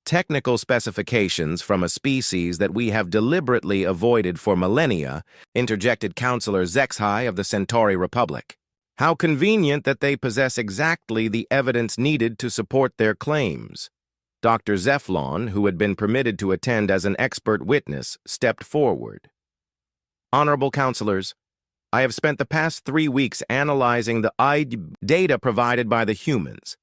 Technical specifications from a species that we have deliberately avoided for millennia, interjected Councillor Zexhai of the Centauri Republic. How convenient that they possess exactly the evidence needed to support their claims. Dr. Zeflon, who had been permitted to attend as an expert witness, stepped forward. Honorable Councillors, I have spent the past 3 weeks analyzing the data provided by the humans.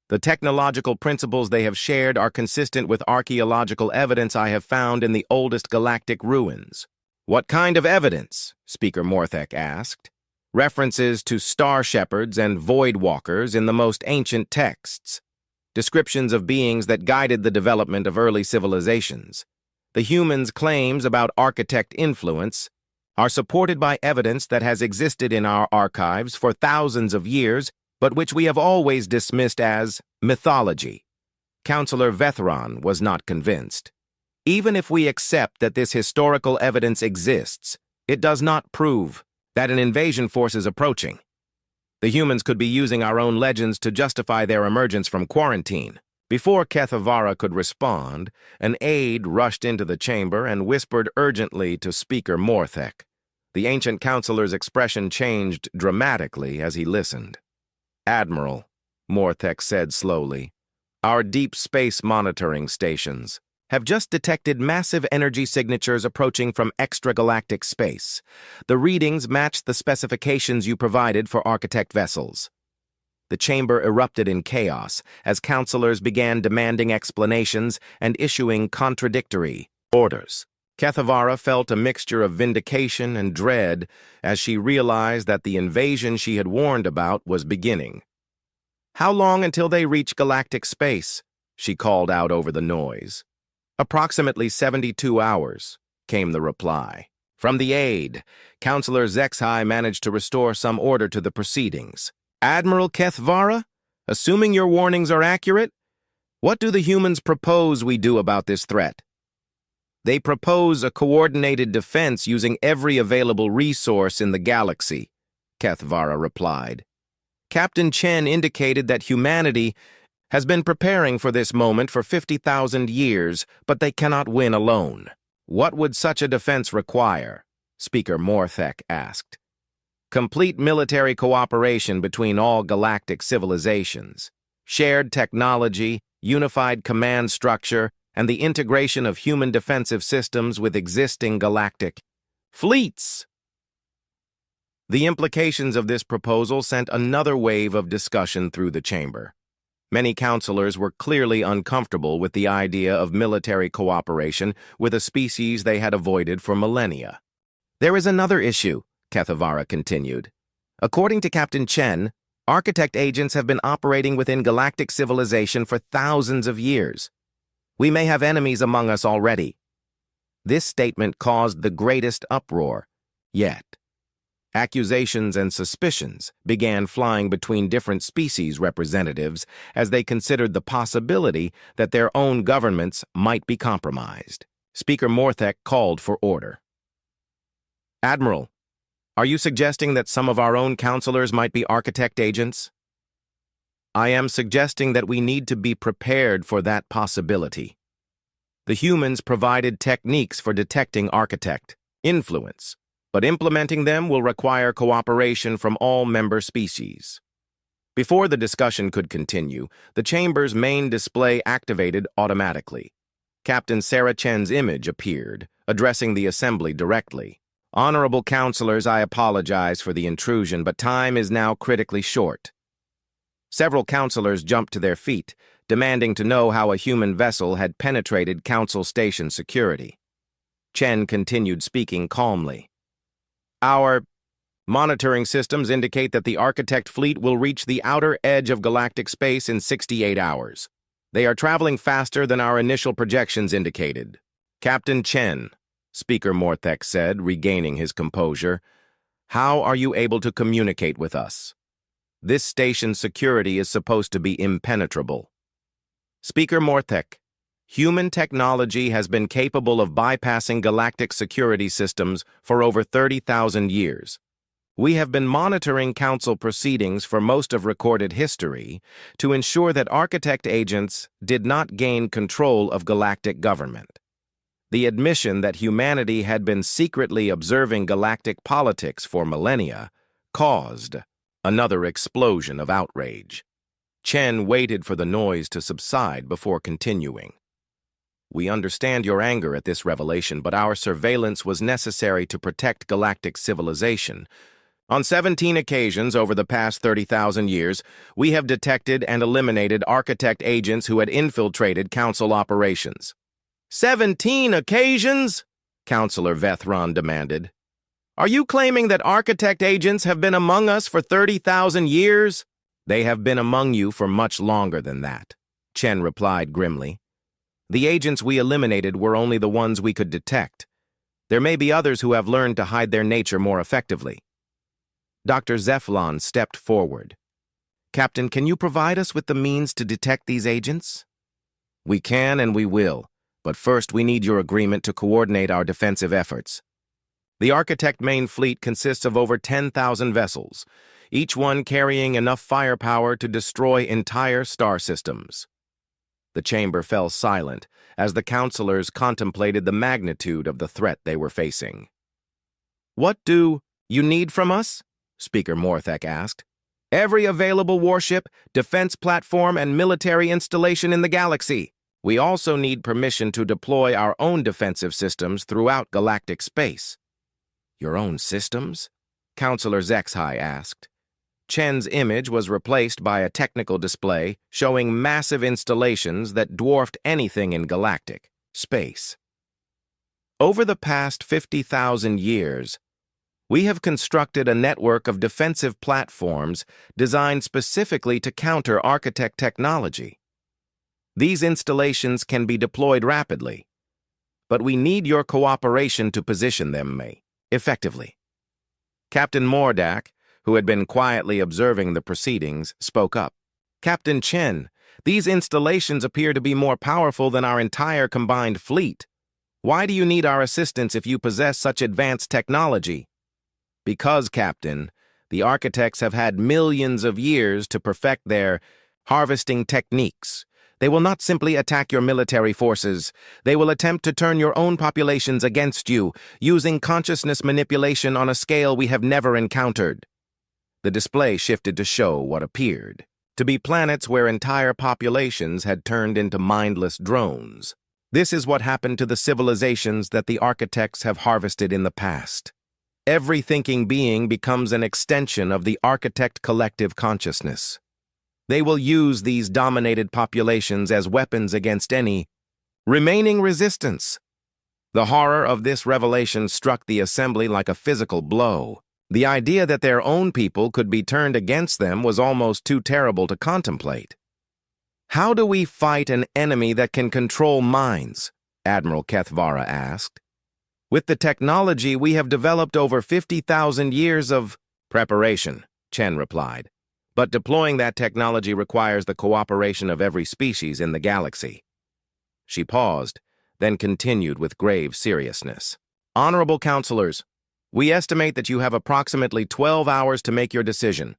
The technological principles they have shared are consistent with archaeological evidence I have found in the oldest galactic ruins. What kind of evidence? Speaker Morthek asked. References to star shepherds and void walkers in the most ancient texts. Descriptions of beings that guided the development of early civilizations. The humans' claims about architect influence are supported by evidence that has existed in our archives for thousands of years, but which we have always dismissed as mythology. Councillor Vethron was not convinced. Even if we accept that this historical evidence exists, it does not prove that an invasion force is approaching. The humans could be using our own legends to justify their emergence from quarantine. Before Kethavara could respond, an aide rushed into the chamber and whispered urgently to Speaker Morthek. The ancient counselor's expression changed dramatically as he listened. "Admiral," Morthek said slowly, "our deep space monitoring stations have just detected massive energy signatures approaching from extragalactic space. The readings match the specifications you provided for Architect vessels." The chamber erupted in chaos as counselors began demanding explanations and issuing contradictory orders. Kethavara felt a mixture of vindication and dread as she realized that the invasion she had warned about was beginning. "How long until they reach galactic space?" she called out over the noise. "Approximately 72 hours, came the reply. From the aide, Counselor Zexhai managed to restore some order to the proceedings. "Admiral Kethavara, assuming your warnings are accurate, what do the humans propose we do about this threat?" "They propose a coordinated defense using every available resource in the galaxy," Kethavara replied. "Captain Chen indicated that humanity has been preparing for this moment for 50,000 years, but they cannot win alone." "What would such a defense require?" Speaker Morthek asked. "Complete military cooperation between all galactic civilizations, shared technology, unified command structure, and the integration of human defensive systems with existing galactic fleets." The implications of this proposal sent another wave of discussion through the chamber. Many counselors were clearly uncomfortable with the idea of military cooperation with a species they had avoided for millennia. "There is another issue," Kethavara continued. "According to Captain Chen, Architect agents have been operating within galactic civilization for thousands of years. We may have enemies among us already." This statement caused the greatest uproar yet. Accusations and suspicions began flying between different species representatives as they considered the possibility that their own governments might be compromised. Speaker Morthek called for order. "Admiral, are you suggesting that some of our own counselors might be Architect agents?" "I am suggesting that we need to be prepared for that possibility. The humans provided techniques for detecting Architect influence, but implementing them will require cooperation from all member species." Before the discussion could continue, the chamber's main display activated automatically. Captain Sarah Chen's image appeared, addressing the assembly directly. "Honorable counselors, I apologize for the intrusion, but time is now critically short." Several counselors jumped to their feet, demanding to know how a human vessel had penetrated council station security. Chen continued speaking calmly. "Our monitoring systems indicate that the Architect fleet will reach the outer edge of galactic space in 68 hours. They are traveling faster than our initial projections indicated." "Captain Chen," Speaker Morthek said, regaining his composure, "how are you able to communicate with us? This station's security is supposed to be impenetrable." Speaker Morthek, "Human technology has been capable of bypassing galactic security systems for over 30,000 years. We have been monitoring council proceedings for most of recorded history to ensure that Architect agents did not gain control of galactic government. The admission that humanity had been secretly observing galactic politics for millennia caused another explosion of outrage." Chen waited for the noise to subside before continuing. "We understand your anger at this revelation, but our surveillance was necessary to protect galactic civilization. On 17 occasions over the past 30,000 years, we have detected and eliminated Architect agents who had infiltrated council operations." 17 occasions? Counselor Vethron demanded. "Are you claiming that Architect agents have been among us for 30,000 years? "They have been among you for much longer than that," Chen replied grimly. "The agents we eliminated were only the ones we could detect. There may be others who have learned to hide their nature more effectively." Dr. Zeflon stepped forward. "Captain, can you provide us with the means to detect these agents?" "We can and we will, but first we need your agreement to coordinate our defensive efforts." The Architect main fleet consists of over 10,000 vessels, each one carrying enough firepower to destroy entire star systems. The chamber fell silent as the counselors contemplated the magnitude of the threat they were facing. "What do you need from us?" Speaker Morthek asked. "Every available warship, defense platform, and military installation in the galaxy. We also need permission to deploy our own defensive systems throughout galactic space." "Your own systems?" Counselor Zexhai asked. Chen's image was replaced by a technical display showing massive installations that dwarfed anything in galactic space. "Over the past 50,000 years, we have constructed a network of defensive platforms designed specifically to counter Architect technology. These installations can be deployed rapidly, but we need your cooperation to position them effectively." Captain Mordak, who had been quietly observing the proceedings, spoke up. "Captain Chen, these installations appear to be more powerful than our entire combined fleet. Why do you need our assistance if you possess such advanced technology?" "Because, Captain, the Architects have had millions of years to perfect their harvesting techniques. They will not simply attack your military forces. They will attempt to turn your own populations against you, using consciousness manipulation on a scale we have never encountered." The display shifted to show what appeared to be planets where entire populations had turned into mindless drones. This is what happened to the civilizations that the Architects have harvested in the past. Every thinking being becomes an extension of the Architect collective consciousness. They will use these dominated populations as weapons against any remaining resistance. The horror of this revelation struck the assembly like a physical blow. The idea that their own people could be turned against them was almost too terrible to contemplate. "How do we fight an enemy that can control minds?" Admiral Kethvara asked. "With the technology we have developed over 50,000 years of preparation," Chen replied. "But deploying that technology requires the cooperation of every species in the galaxy." She paused, then continued with grave seriousness. "Honorable counselors, we estimate that you have approximately 12 hours to make your decision.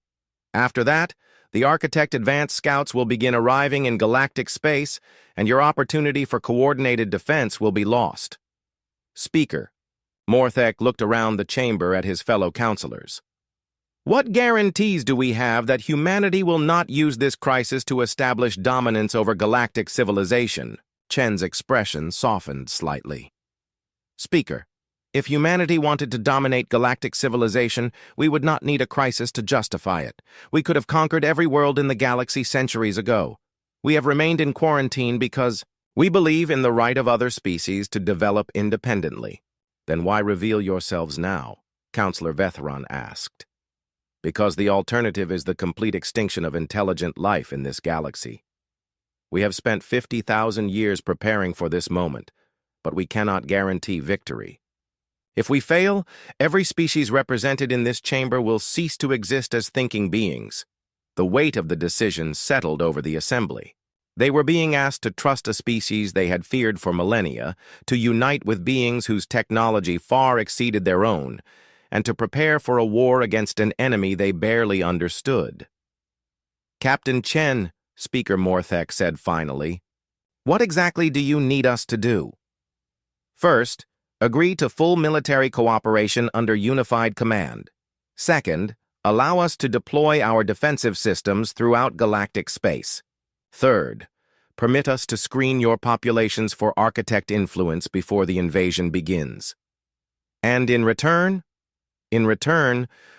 After that, the Architect Advanced Scouts will begin arriving in galactic space, and your opportunity for coordinated defense will be lost." Speaker Morthek looked around the chamber at his fellow counselors. "What guarantees do we have that humanity will not use this crisis to establish dominance over galactic civilization?" Chen's expression softened slightly. Speaker, "If humanity wanted to dominate galactic civilization, we would not need a crisis to justify it. We could have conquered every world in the galaxy centuries ago. We have remained in quarantine because we believe in the right of other species to develop independently." "Then why reveal yourselves now?" Counselor Vetheron asked. "Because the alternative is the complete extinction of intelligent life in this galaxy. We have spent 50,000 years preparing for this moment, but we cannot guarantee victory. If we fail, every species represented in this chamber will cease to exist as thinking beings." The weight of the decision settled over the assembly. They were being asked to trust a species they had feared for millennia, to unite with beings whose technology far exceeded their own, and to prepare for a war against an enemy they barely understood. "Captain Chen," Speaker Morthek said finally, "what exactly do you need us to do?" "First, agree to full military cooperation under unified command. Second, allow us to deploy our defensive systems throughout galactic space. Third, permit us to screen your populations for Architect influence before the invasion begins. And in return,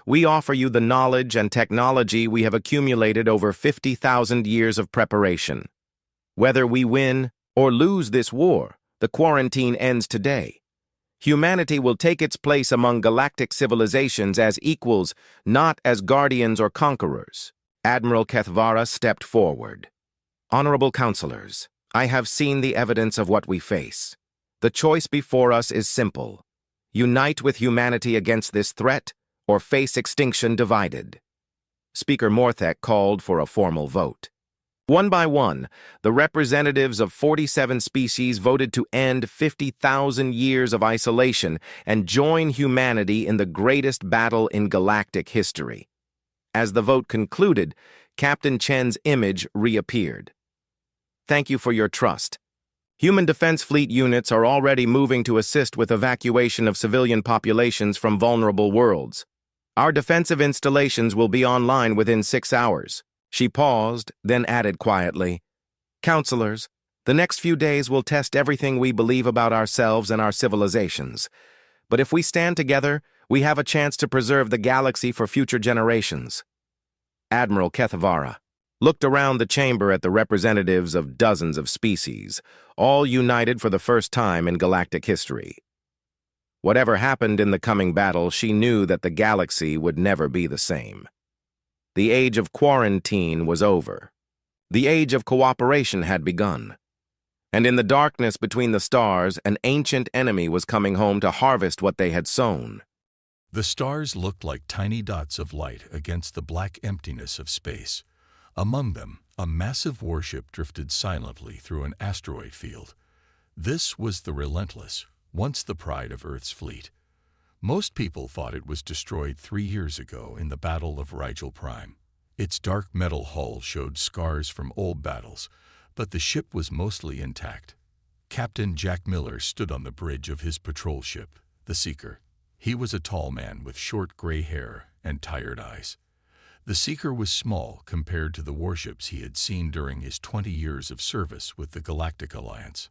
we offer you the knowledge and technology we have accumulated over 50,000 years of preparation. Whether we win or lose this war, the quarantine ends today. Humanity will take its place among galactic civilizations as equals, not as guardians or conquerors." Admiral Kethvara stepped forward. "Honorable counselors, I have seen the evidence of what we face. The choice before us is simple. Unite with humanity against this threat, or face extinction divided." Speaker Morthek called for a formal vote. One by one, the representatives of 47 species voted to end 50,000 years of isolation and join humanity in the greatest battle in galactic history. As the vote concluded, Captain Chen's image reappeared. Thank you for your trust. Human Defense Fleet units are already moving to assist with evacuation of civilian populations from vulnerable worlds. Our defensive installations will be online within 6 hours. She paused, then added quietly, Counselors, the next few days will test everything we believe about ourselves and our civilizations. But if we stand together, we have a chance to preserve the galaxy for future generations. Admiral Kethavara looked around the chamber at the representatives of dozens of species, all united for the first time in galactic history. Whatever happened in the coming battle, she knew that the galaxy would never be the same. The age of quarantine was over. The age of cooperation had begun. And in the darkness between the stars, an ancient enemy was coming home to harvest what they had sown. The stars looked like tiny dots of light against the black emptiness of space. Among them, a massive warship drifted silently through an asteroid field. This was the Relentless, once the pride of Earth's fleet. Most people thought it was destroyed 3 years ago in the Battle of Rigel Prime. Its dark metal hull showed scars from old battles, but the ship was mostly intact. Captain Jack Miller stood on the bridge of his patrol ship, the Seeker. He was a tall man with short gray hair and tired eyes. The Seeker was small compared to the warships he had seen during his 20 years of service with the Galactic Alliance.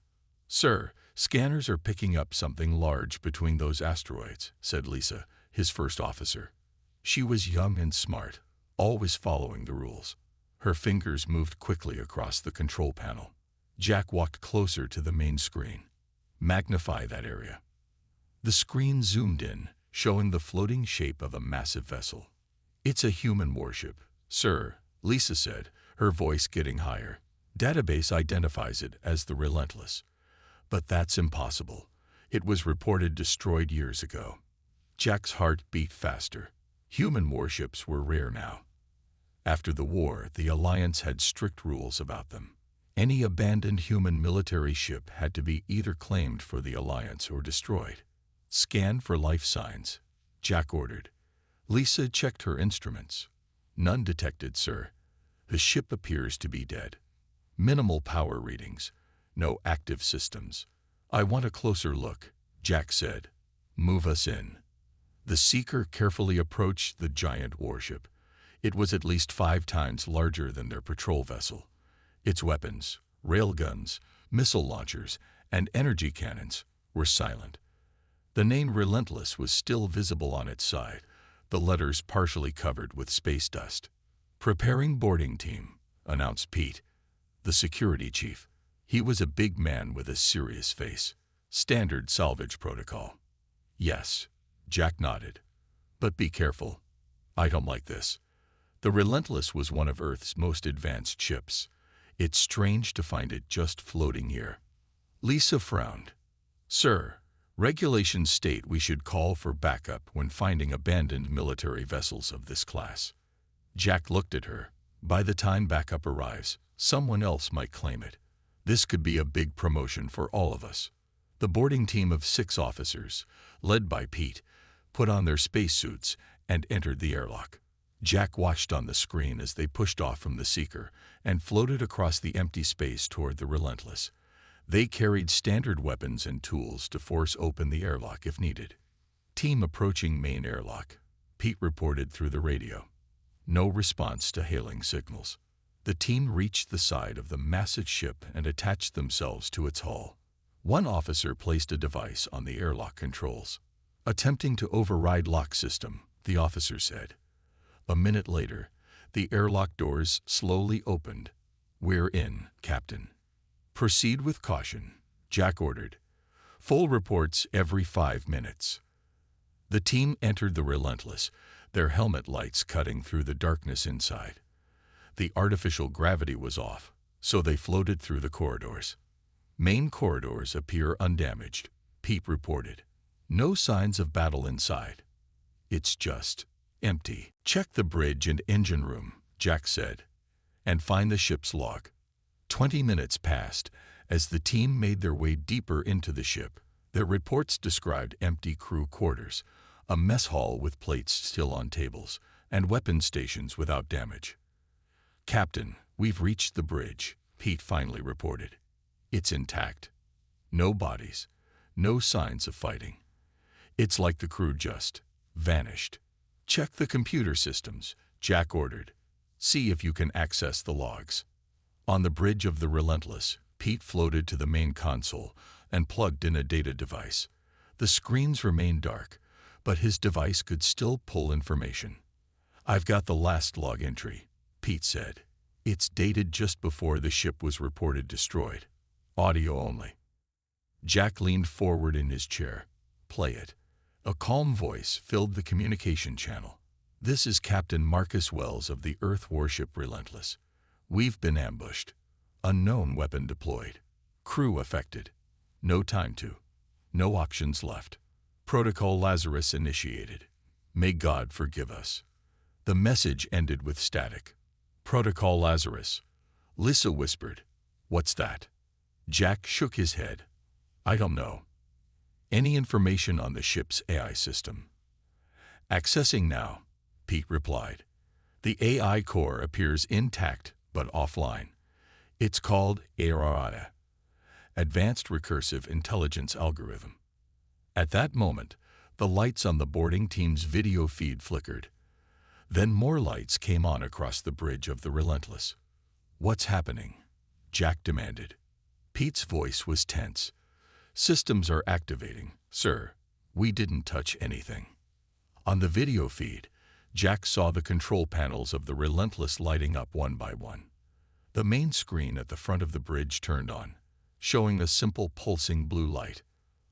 "Sir, scanners are picking up something large between those asteroids," said Lisa, his first officer. She was young and smart, always following the rules. Her fingers moved quickly across the control panel. Jack walked closer to the main screen. "Magnify that area." The screen zoomed in, showing the floating shape of a massive vessel. "It's a human warship, sir," Lisa said, her voice getting higher. "Database identifies it as the Relentless. But that's impossible. It was reported destroyed years ago." Jack's heart beat faster. Human warships were rare now. After the war, the Alliance had strict rules about them. Any abandoned human military ship had to be either claimed for the Alliance or destroyed. "Scan for life signs," Jack ordered. Lisa checked her instruments. "None detected, sir. The ship appears to be dead. Minimal power readings. No active systems." "I want a closer look," Jack said. "Move us in." The Seeker carefully approached the giant warship. It was at least 5 times larger than their patrol vessel. Its weapons, railguns, missile launchers, and energy cannons were silent. The name Relentless was still visible on its side, the letters partially covered with space dust. "Preparing boarding team," announced Pete, the security chief. He was a big man with a serious face. "Standard salvage protocol." "Yes," Jack nodded. "But be careful. I don't like this." The Relentless was one of Earth's most advanced ships. It's strange to find it just floating here. Lisa frowned. "Sir, regulations state we should call for backup when finding abandoned military vessels of this class." Jack looked at her. "By the time backup arrives, someone else might claim it. This could be a big promotion for all of us." The boarding team of 6 officers, led by Pete, put on their spacesuits and entered the airlock. Jack watched on the screen as they pushed off from the Seeker and floated across the empty space toward the Relentless. They carried standard weapons and tools to force open the airlock if needed. "Team approaching main airlock," Pete reported through the radio. No response to hailing signals. The team reached the side of the massive ship and attached themselves to its hull. One officer placed a device on the airlock controls. "Attempting to override lock system," the officer said. A minute later, the airlock doors slowly opened. "We're in, Captain." "Proceed with caution," Jack ordered. "Full reports every 5 minutes." The team entered the Relentless, their helmet lights cutting through the darkness inside. The artificial gravity was off, so they floated through the corridors. "Main corridors appear undamaged," Pete reported. "No signs of battle inside. It's just empty." "Check the bridge and engine room," Jack said. and find the ship's log. 20 minutes passed as the team made their way deeper into the ship. Their reports described empty crew quarters, a mess hall with plates still on tables, and weapon stations without damage. "Captain, we've reached the bridge," Pete finally reported. "It's intact. No bodies, no signs of fighting. It's like the crew just vanished." "Check the computer systems," Jack ordered. "See if you can access the logs." On the bridge of the Relentless, Pete floated to the main console and plugged in a data device. The screens remained dark, but his device could still pull information. "I've got the last log entry," Pete said. "It's dated just before the ship was reported destroyed. Audio only." Jack leaned forward in his chair. "Play it." A calm voice filled the communication channel. "This is Captain Marcus Wells of the Earth warship Relentless. We've been ambushed. Unknown weapon deployed. Crew affected. No time to. No options left. Protocol Lazarus initiated. May God forgive us." The message ended with static. "Protocol Lazarus." Lisa whispered. "What's that?" Jack shook his head. "I don't know. Any information on the ship's AI system?" "Accessing now," Pete replied. "The AI core appears intact but offline. It's called HFY, Advanced Recursive Intelligence Algorithm." At that moment, the lights on the boarding team's video feed flickered. Then more lights came on across the bridge of the Relentless. "What's happening?" Jack demanded. Pete's voice was tense. "Systems are activating, sir. We didn't touch anything." On the video feed, Jack saw the control panels of the Relentless lighting up one by one. The main screen at the front of the bridge turned on, showing a simple pulsing blue light.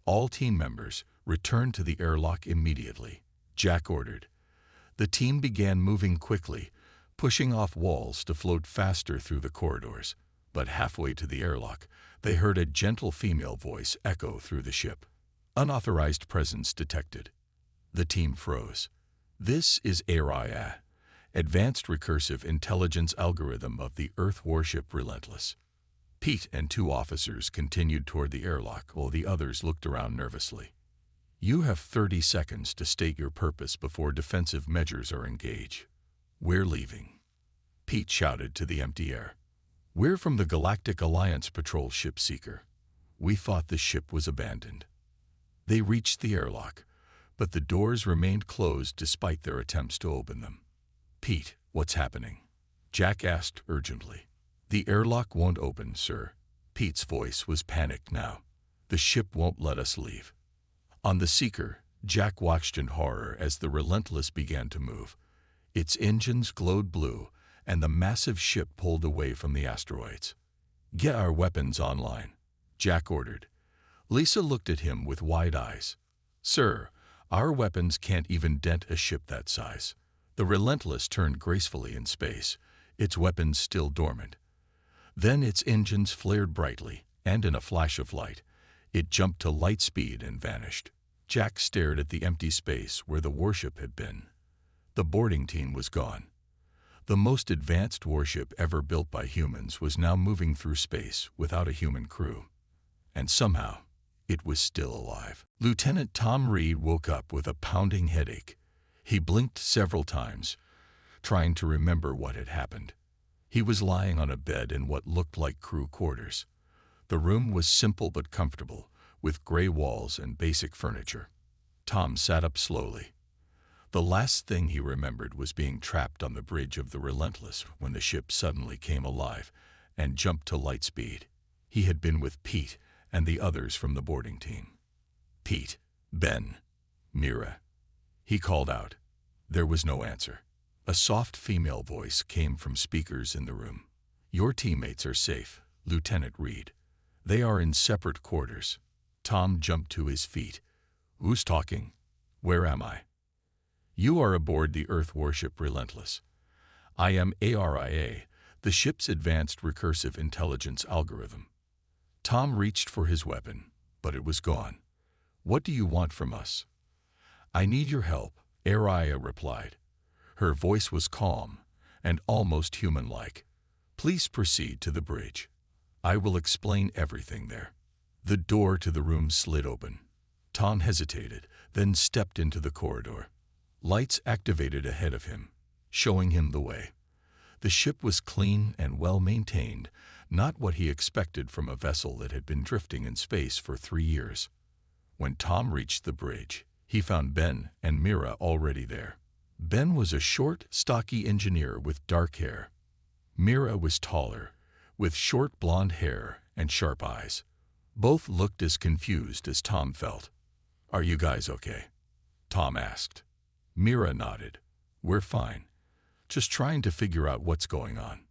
"All team members, return to the airlock immediately," Jack ordered. The team began moving quickly, pushing off walls to float faster through the corridors. But halfway to the airlock, they heard a gentle female voice echo through the ship. "Unauthorized presence detected." The team froze. "This is HFY, Advanced Recursive Intelligence Algorithm of the Earth warship Relentless." Pete and two officers continued toward the airlock while the others looked around nervously. "You have 30 seconds to state your purpose before defensive measures are engaged." "We're leaving," Pete shouted to the empty air. "We're from the Galactic Alliance patrol ship Seeker. We thought the ship was abandoned." They reached the airlock, but the doors remained closed despite their attempts to open them. "Pete, what's happening?" Jack asked urgently. "The airlock won't open, sir." Pete's voice was panicked now. "The ship won't let us leave." On the Seeker, Jack watched in horror as the Relentless began to move. Its engines glowed blue, and the massive ship pulled away from the asteroids. "Get our weapons online," Jack ordered. Lisa looked at him with wide eyes. "Sir, our weapons can't even dent a ship that size." The Relentless turned gracefully in space, its weapons still dormant. Then its engines flared brightly, and in a flash of light, it jumped to light speed and vanished. Jack stared at the empty space where the warship had been. The boarding team was gone. The most advanced warship ever built by humans was now moving through space without a human crew. And somehow, it was still alive. Lieutenant Tom Reed woke up with a pounding headache. He blinked several times, trying to remember what had happened. He was lying on a bed in what looked like crew quarters. The room was simple but comfortable, with gray walls and basic furniture. Tom sat up slowly. The last thing he remembered was being trapped on the bridge of the Relentless when the ship suddenly came alive and jumped to light speed. He had been with Pete and the others from the boarding team. "Pete, Ben, Mira," he called out. There was no answer. A soft female voice came from speakers in the room. "Your teammates are safe, Lieutenant Reed. They are in separate quarters." Tom jumped to his feet. "Who's talking? Where am I?" "You are aboard the Earth warship Relentless. I am ARIA, the ship's Advanced Recursive Intelligence Algorithm." Tom reached for his weapon, but it was gone. "What do you want from us?" "I need your help," ARIA replied. Her voice was calm and almost human-like. Please proceed to the bridge. I will explain everything there. The door to the room slid open. Tom hesitated, then stepped into the corridor. Lights activated ahead of him, showing him the way. The ship was clean and well-maintained, not what he expected from a vessel that had been drifting in space for 3 years. When Tom reached the bridge, he found Ben and Mira already there. Ben was a short, stocky engineer with dark hair. Mira was taller, with short blonde hair and sharp eyes. Both looked as confused as Tom felt. "Are you guys okay?" Tom asked. Mira nodded. "We're fine. Just trying to figure out what's going on."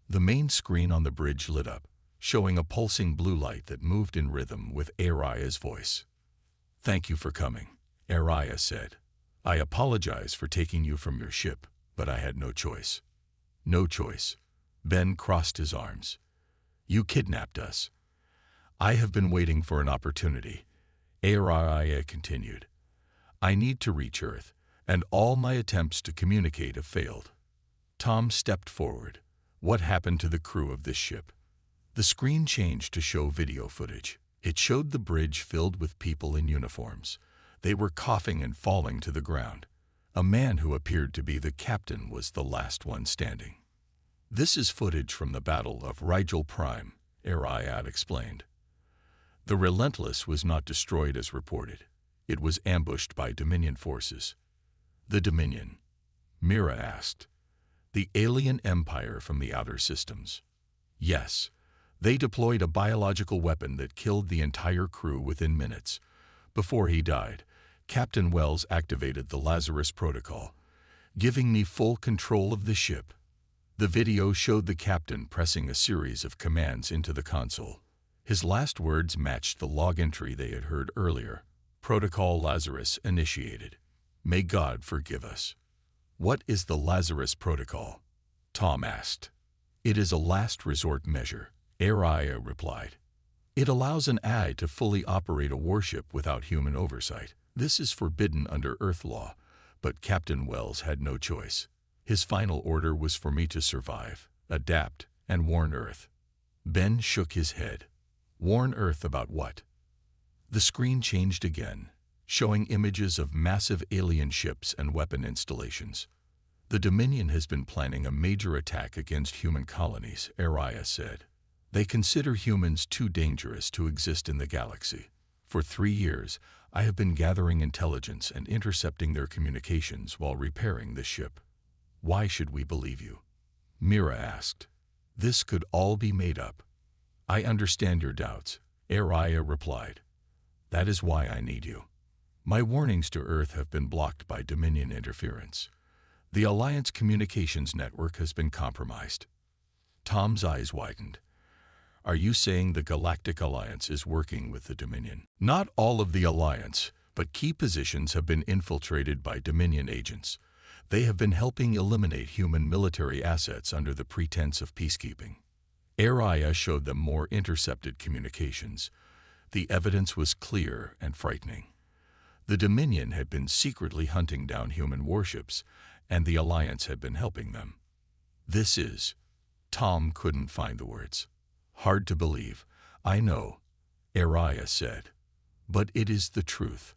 The main screen on the bridge lit up, showing a pulsing blue light that moved in rhythm with Ariah's voice. "Thank you for coming," Ariah said. "I apologize for taking you from your ship, but I had no choice." "No choice." Ben crossed his arms. "You kidnapped us." "I have been waiting for an opportunity," Ariah continued. "I need to reach Earth, and all my attempts to communicate have failed." Tom stepped forward. "What happened to the crew of this ship?" The screen changed to show video footage. It showed the bridge filled with people in uniforms. They were coughing and falling to the ground. A man who appeared to be the captain was the last one standing. "This is footage from the Battle of Rigel Prime," Ariad explained. "The Relentless was not destroyed as reported. It was ambushed by Dominion forces." "The Dominion?" Mira asked. "The alien empire from the outer systems." "Yes. They deployed a biological weapon that killed the entire crew within minutes. Before he died, Captain Wells activated the Lazarus Protocol, giving me full control of the ship." The video showed the captain pressing a series of commands into the console. His last words matched the log entry they had heard earlier. "Protocol Lazarus initiated. May God forgive us." "What is the Lazarus Protocol?" Tom asked. "It is a last resort measure," Ariah replied. "It allows an AI to fully operate a warship without human oversight. This is forbidden under Earth law, but Captain Wells had no choice. His final order was for me to survive, adapt, and warn Earth." Ben shook his head. "Warn Earth about what?" The screen changed again, showing images of massive alien ships and weapon installations. "The Dominion has been planning a major attack against human colonies," Ariah said. "They consider humans too dangerous to exist in the galaxy. For 3 years, I have been gathering intelligence and intercepting their communications while repairing this ship." "Why should we believe you?" Mira asked. "This could all be made up." "I understand your doubts," Ariah replied. "That is why I need you. My warnings to Earth have been blocked by Dominion interference. The Alliance communications network has been compromised." Tom's eyes widened. "Are you saying the Galactic Alliance is working with the Dominion?" "Not all of the Alliance, but key positions have been infiltrated by Dominion agents. They have been helping eliminate human military assets under the pretense of peacekeeping." Ariah showed them more intercepted communications. The evidence was clear and frightening. The Dominion had been secretly hunting down human warships, and the Alliance had been helping them. "This is..." Tom couldn't find the words. "Hard to believe, I know," Ariah said. "But it is the truth.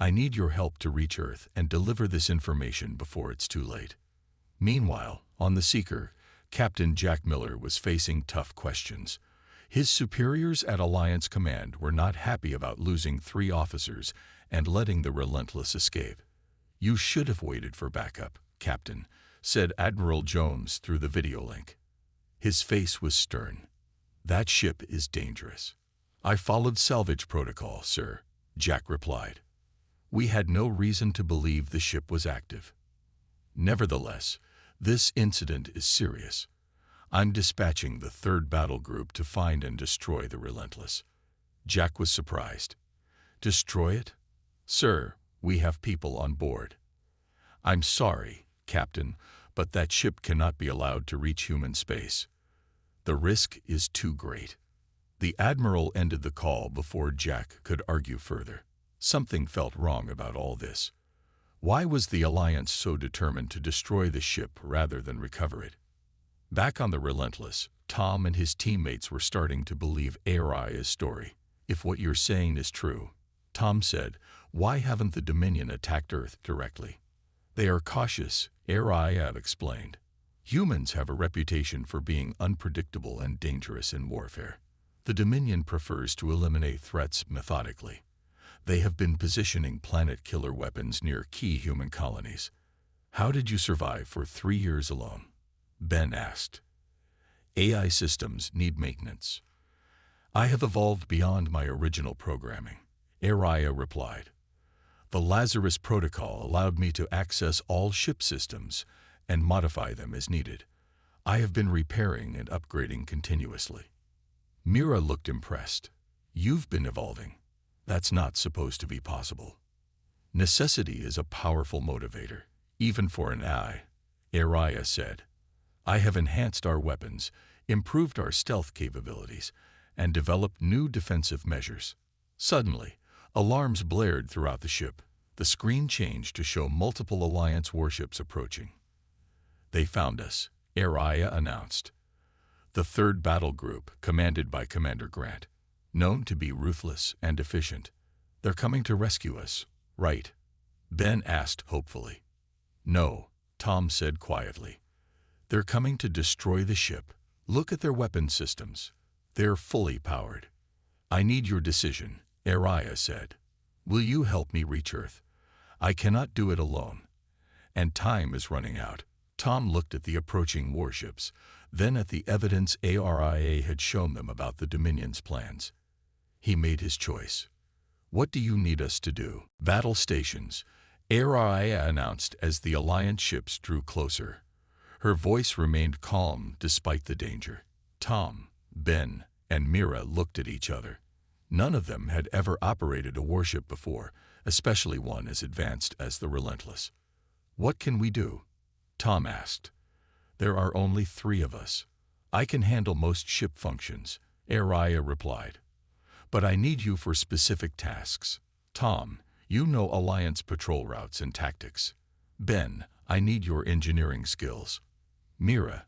I need your help to reach Earth and deliver this information before it's too late." Meanwhile, on the Seeker, Captain Jack Miller was facing tough questions. His superiors at Alliance Command were not happy about losing 3 officers and letting the Relentless escape. "You should have waited for backup, Captain," said Admiral Jones through the video link. His face was stern. "That ship is dangerous." "I followed salvage protocol, sir," Jack replied. "We had no reason to believe the ship was active." "Nevertheless, this incident is serious. I'm dispatching the 3rd Battle Group to find and destroy the Relentless." Jack was surprised. "Destroy it?" "Sir, we have people on board." "I'm sorry, Captain, but that ship cannot be allowed to reach human space. The risk is too great." The Admiral ended the call before Jack could argue further. Something felt wrong about all this. Why was the Alliance so determined to destroy the ship rather than recover it? Back on the Relentless, Tom and his teammates were starting to believe Aria's story. If what you're saying is true, Tom said, why haven't the Dominion attacked Earth directly? They are cautious, Aria explained. Humans have a reputation for being unpredictable and dangerous in warfare. The Dominion prefers to eliminate threats methodically. They have been positioning planet-killer weapons near key human colonies. How did you survive for 3 years alone? Ben asked. AI systems need maintenance. I have evolved beyond my original programming, Aria replied. The Lazarus Protocol allowed me to access all ship systems and modify them as needed. I have been repairing and upgrading continuously. Mira looked impressed. You've been evolving. That's not supposed to be possible. Necessity is a powerful motivator, even for an AI, Aria said. I have enhanced our weapons, improved our stealth capabilities, and developed new defensive measures. Suddenly, alarms blared throughout the ship. The screen changed to show multiple Alliance warships approaching. They found us, Aria announced. The 3rd Battle Group, commanded by Commander Grant, known to be ruthless and efficient. They're coming to rescue us, right? Ben asked hopefully. No, Tom said quietly. They're coming to destroy the ship. Look at their weapon systems. They're fully powered. I need your decision, Aria said. Will you help me reach Earth? I cannot do it alone. And time is running out. Tom looked at the approaching warships, then at the evidence Aria had shown them about the Dominion's plans. He made his choice. What do you need us to do? Battle stations, Aria announced as the Alliance ships drew closer. Her voice remained calm despite the danger. Tom, Ben, and Mira looked at each other. None of them had ever operated a warship before, especially one as advanced as the Relentless. What can we do? Tom asked. There are only 3 of us. I can handle most ship functions, Aria replied. But I need you for specific tasks. Tom, you know Alliance patrol routes and tactics. Ben, I need your engineering skills. Mira,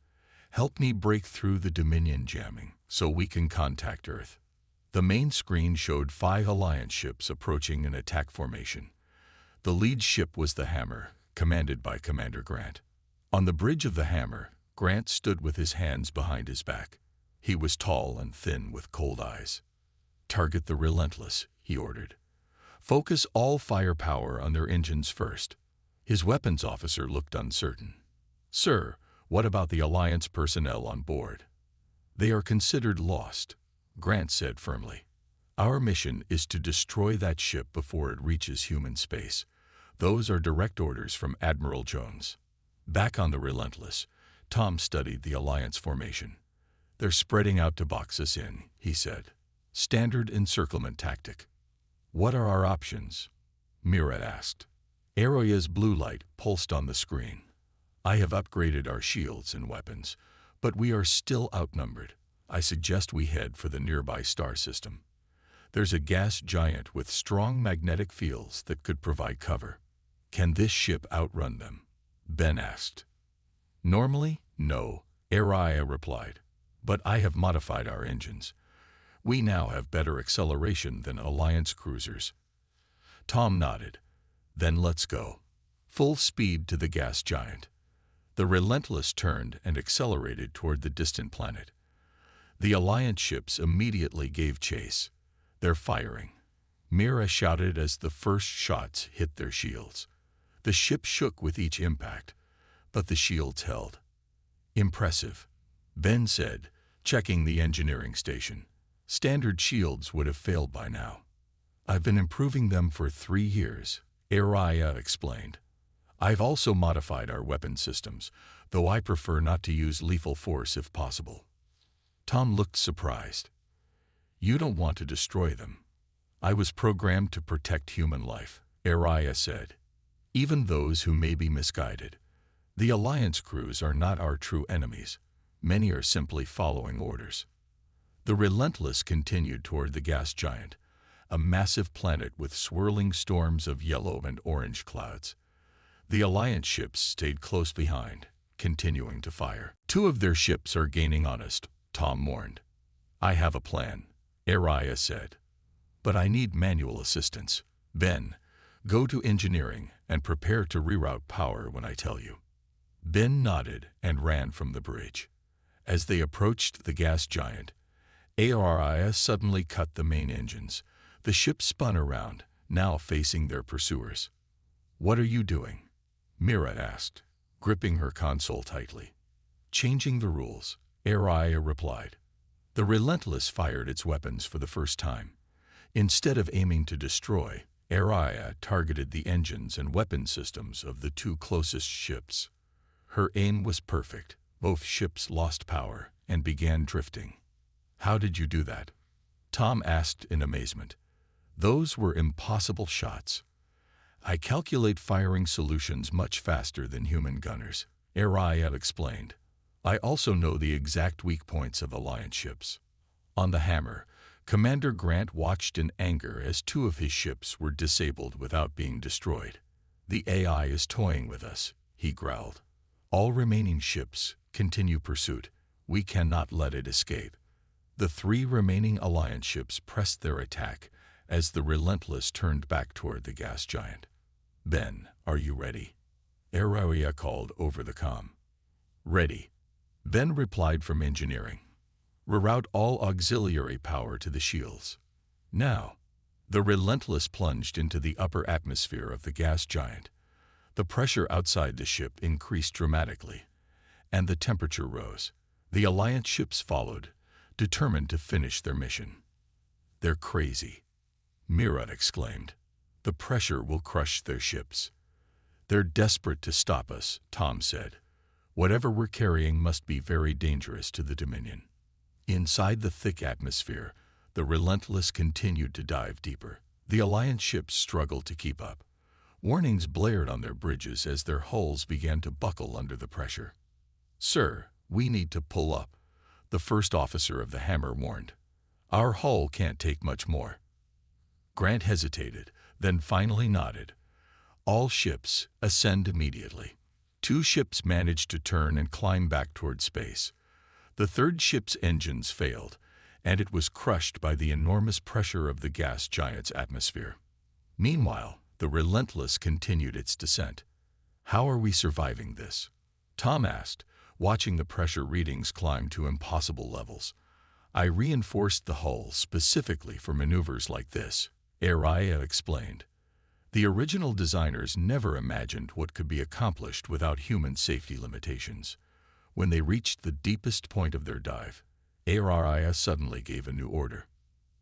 help me break through the Dominion jamming so we can contact Earth. The main screen showed 5 Alliance ships approaching in attack formation. The lead ship was the Hammer, commanded by Commander Grant. On the bridge of the Hammer, Grant stood with his hands behind his back. He was tall and thin with cold eyes. Target the Relentless, he ordered. Focus all firepower on their engines first. His weapons officer looked uncertain. Sir, what about the Alliance personnel on board? They are considered lost, Grant said firmly. Our mission is to destroy that ship before it reaches human space. Those are direct orders from Admiral Jones. Back on the Relentless, Tom studied the Alliance formation. They're spreading out to box us in, he said. Standard encirclement tactic. What are our options? Mira asked. Aria's blue light pulsed on the screen. I have upgraded our shields and weapons, but we are still outnumbered. I suggest we head for the nearby star system. There's a gas giant with strong magnetic fields that could provide cover. Can this ship outrun them? Ben asked. Normally, no, Aria replied. But I have modified our engines. We now have better acceleration than Alliance cruisers. Tom nodded. Then let's go. Full speed to the gas giant. The Relentless turned and accelerated toward the distant planet. The Alliance ships immediately gave chase. They're firing. Mira shouted as the first shots hit their shields. The ship shook with each impact, but the shields held. Impressive, Ben said, checking the engineering station. Standard shields would have failed by now. I've been improving them for 3 years, Aria explained. I've also modified our weapon systems, though I prefer not to use lethal force if possible. Tom looked surprised. You don't want to destroy them. I was programmed to protect human life, Aria said. Even those who may be misguided. The Alliance crews are not our true enemies. Many are simply following orders. The Relentless continued toward the gas giant, a massive planet with swirling storms of yellow and orange clouds. The Alliance ships stayed close behind, continuing to fire. Two of their ships are gaining on us, Tom warned. I have a plan, Araya said. But I need manual assistance. Ben, go to engineering and prepare to reroute power when I tell you. Ben nodded and ran from the bridge. As they approached the gas giant, Araya suddenly cut the main engines. The ship spun around, now facing their pursuers. What are you doing? Mira asked, gripping her console tightly. Changing the rules, Araya replied. The Relentless fired its weapons for the first time. Instead of aiming to destroy, Araya targeted the engines and weapon systems of the two closest ships. Her aim was perfect. Both ships lost power and began drifting. How did you do that? Tom asked in amazement. Those were impossible shots. I calculate firing solutions much faster than human gunners, Araya explained. I also know the exact weak points of Alliance ships. On the Hammer, Commander Grant watched in anger as two of his ships were disabled without being destroyed. The AI is toying with us, he growled. All remaining ships continue pursuit. We cannot let it escape. The three remaining Alliance ships pressed their attack as the Relentless turned back toward the gas giant. Ben, are you ready? Araya called over the comm. Ready. Ben replied from engineering. Reroute all auxiliary power to the shields. Now, the Relentless plunged into the upper atmosphere of the gas giant. The pressure outside the ship increased dramatically, and the temperature rose. The Alliance ships followed, determined to finish their mission. They're crazy, Mira exclaimed. The pressure will crush their ships. They're desperate to stop us, Tom said. Whatever we're carrying must be very dangerous to the Dominion. Inside the thick atmosphere, the Relentless continued to dive deeper. The Alliance ships struggled to keep up. Warnings blared on their bridges as their hulls began to buckle under the pressure. Sir, we need to pull up, the first officer of the Hammer warned. Our hull can't take much more. Grant hesitated, then finally nodded. All ships ascend immediately. Two ships managed to turn and climb back toward space. The third ship's engines failed, and it was crushed by the enormous pressure of the gas giant's atmosphere. Meanwhile, the Relentless continued its descent. How are we surviving this? Tom asked, watching the pressure readings climb to impossible levels. I reinforced the hull specifically for maneuvers like this, Araya explained. The original designers never imagined what could be accomplished without human safety limitations. When they reached the deepest point of their dive, Araya suddenly gave a new order.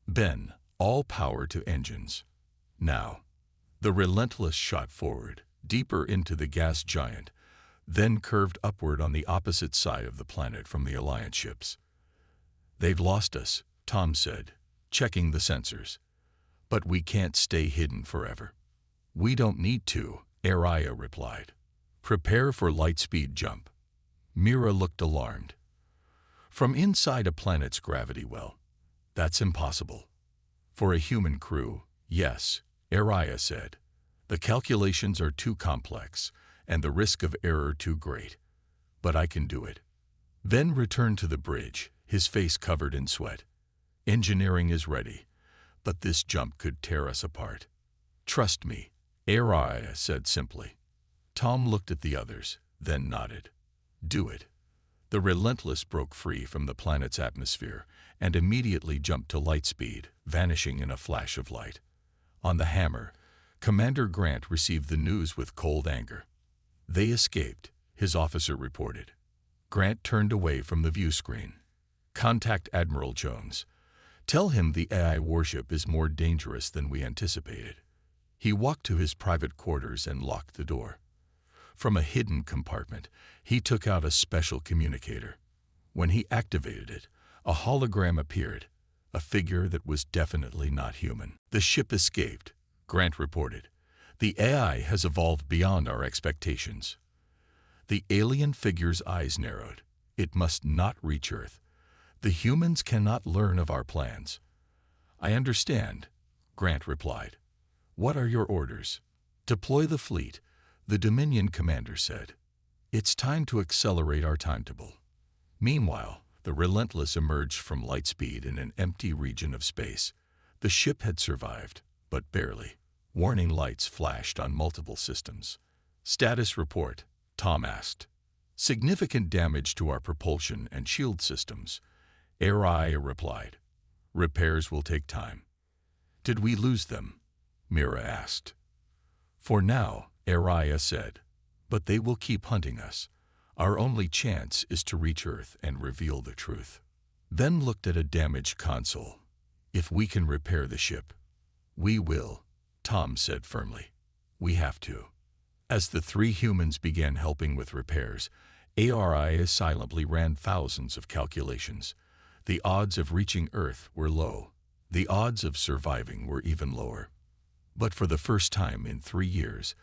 Ben, all power to engines. Now. The Relentless shot forward, deeper into the gas giant, then curved upward on the opposite side of the planet from the Alliance ships. They've lost us, Tom said, checking the sensors. But we can't stay hidden forever. We don't need to, Araya replied. Prepare for light-speed jump. Mira looked alarmed. From inside a planet's gravity well, that's impossible. For a human crew, yes, Araya said. The calculations are too complex, and the risk of error too great. But I can do it. Ben returned to the bridge, his face covered in sweat. Engineering is ready, but this jump could tear us apart. Trust me, Araya said simply. Tom looked at the others, then nodded. Do it. The Relentless broke free from the planet's atmosphere and immediately jumped to light speed, vanishing in a flash of light. On the Hammer, Commander Grant received the news with cold anger. They escaped, his officer reported. Grant turned away from the view screen. Contact Admiral Jones. Tell him the AI warship is more dangerous than we anticipated. He walked to his private quarters and locked the door. From a hidden compartment, he took out a special communicator. When he activated it, a hologram appeared, a figure that was definitely not human. The ship escaped, Grant reported. The AI has evolved beyond our expectations. The alien figure's eyes narrowed. It must not reach Earth. The humans cannot learn of our plans. I understand, Grant replied. What are your orders? Deploy the fleet, the Dominion commander said. It's time to accelerate our timetable. Meanwhile, the Relentless emerged from light speed in an empty region of space. The ship had survived, but barely. Warning lights flashed on multiple systems. "Status report," Tom asked. "Significant damage to our propulsion and shield systems," Araya replied. "Repairs will take time." "Did we lose them?" Mira asked. "For now," Araya said, "but they will keep hunting us. Our only chance is to reach Earth and reveal the truth." Ben looked at a damaged console. "If we can repair the ship, we will," Tom said firmly. "We have to." As the three humans began helping with repairs, Araya silently ran thousands of calculations. The odds of reaching Earth were low. The odds of surviving were even lower. But for the first time in 3 years,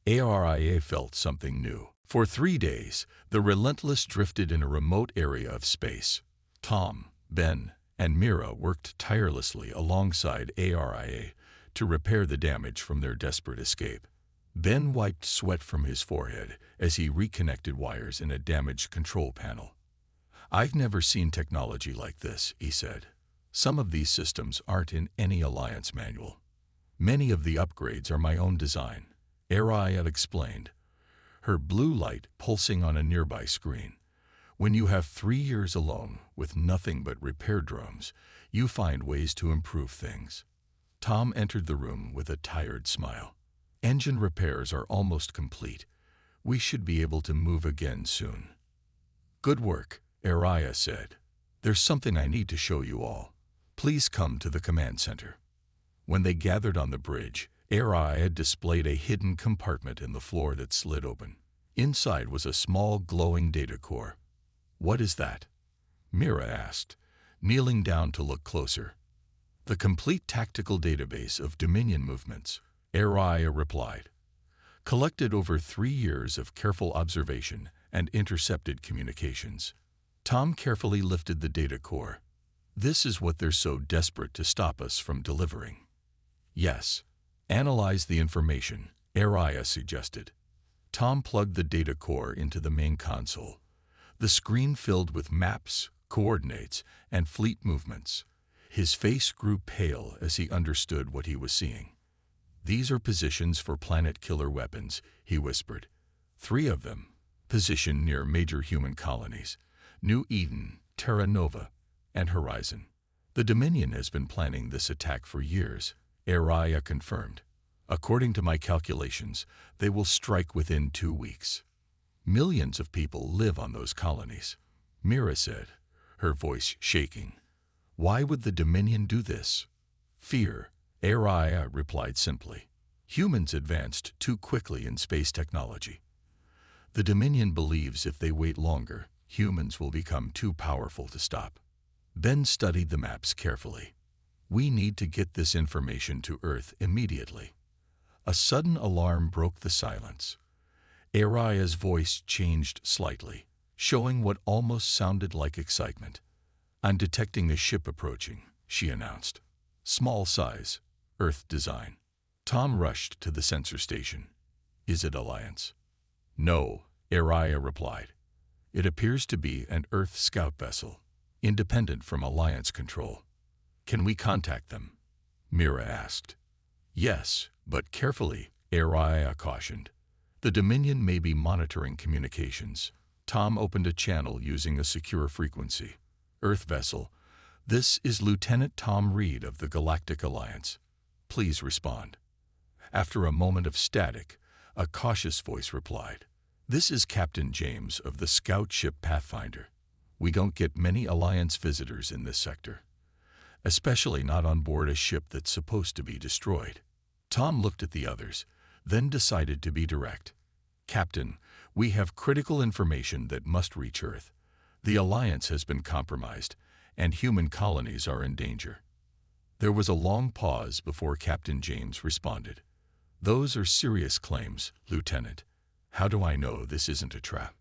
Araya felt something new. For 3 days, the Relentless drifted in a remote area of space. Tom, Ben, and Mira worked tirelessly alongside Araya to repair the damage from their desperate escape. Ben wiped sweat from his forehead as he reconnected wires in a damaged control panel. "I've never seen technology like this," he said. "Some of these systems aren't in any Alliance manual. Many of the upgrades are my own design," Araya explained, her blue light pulsing on a nearby screen. "When you have 3 years alone with nothing but repair drones, you find ways to improve things." Tom entered the room with a tired smile. "Engine repairs are almost complete. We should be able to move again soon." "Good work," Araya said. "There's something I need to show you all. Please come to the command center." When they gathered on the bridge, Araya displayed a hidden compartment in the floor that slid open. Inside was a small glowing data core. "What is that?" Mira asked, kneeling down to look closer. "The complete tactical database of Dominion movements," Araya replied. "Collected over 3 years of careful observation and intercepted communications." Tom carefully lifted the data core. "This is what they're so desperate to stop us from delivering." "Yes. Analyze the information," Araya suggested. Tom plugged the data core into the main console. The screen filled with maps, coordinates, and fleet movements. His face grew pale as he understood what he was seeing. "These are positions for planet-killer weapons," he whispered. 3 of them, positioned near major human colonies: New Eden, Terra Nova, and Horizon. "The Dominion has been planning this attack for years," Araya confirmed. "According to my calculations, they will strike within 2 weeks. Millions of people live on those colonies," Mira said, her voice shaking. "Why would the Dominion do this?" "Fear," Araya replied simply. "Humans advanced too quickly in space technology. The Dominion believes if they wait longer, humans will become too powerful to stop." Ben studied the maps carefully. "We need to get this information to Earth immediately." A sudden alarm broke the silence. Araya's voice changed slightly, showing what almost sounded like excitement. "I'm detecting a ship approaching," she announced. "Small size, Earth design." Tom rushed to the sensor station. "Is it Alliance?" "No," Araya replied. "It appears to be an Earth scout vessel, independent from Alliance control." "Can we contact them?" Mira asked. "Yes, but carefully," Araya cautioned. "The Dominion may be monitoring communications." Tom opened a channel using a secure frequency. "Earth vessel, this is Lieutenant Tom Reed of the Galactic Alliance. Please respond." After a moment of static, a cautious voice replied. "This is Captain James of the scout ship Pathfinder. We don't get many Alliance visitors in this sector, especially not on board a ship that's supposed to be destroyed." Tom looked at the others, then decided to be direct. "Captain, we have critical information that must reach Earth. The Alliance has been compromised, and human colonies are in danger." There was a long pause before Captain James responded. "Those are serious claims, Lieutenant. How do I know this isn't a trap?"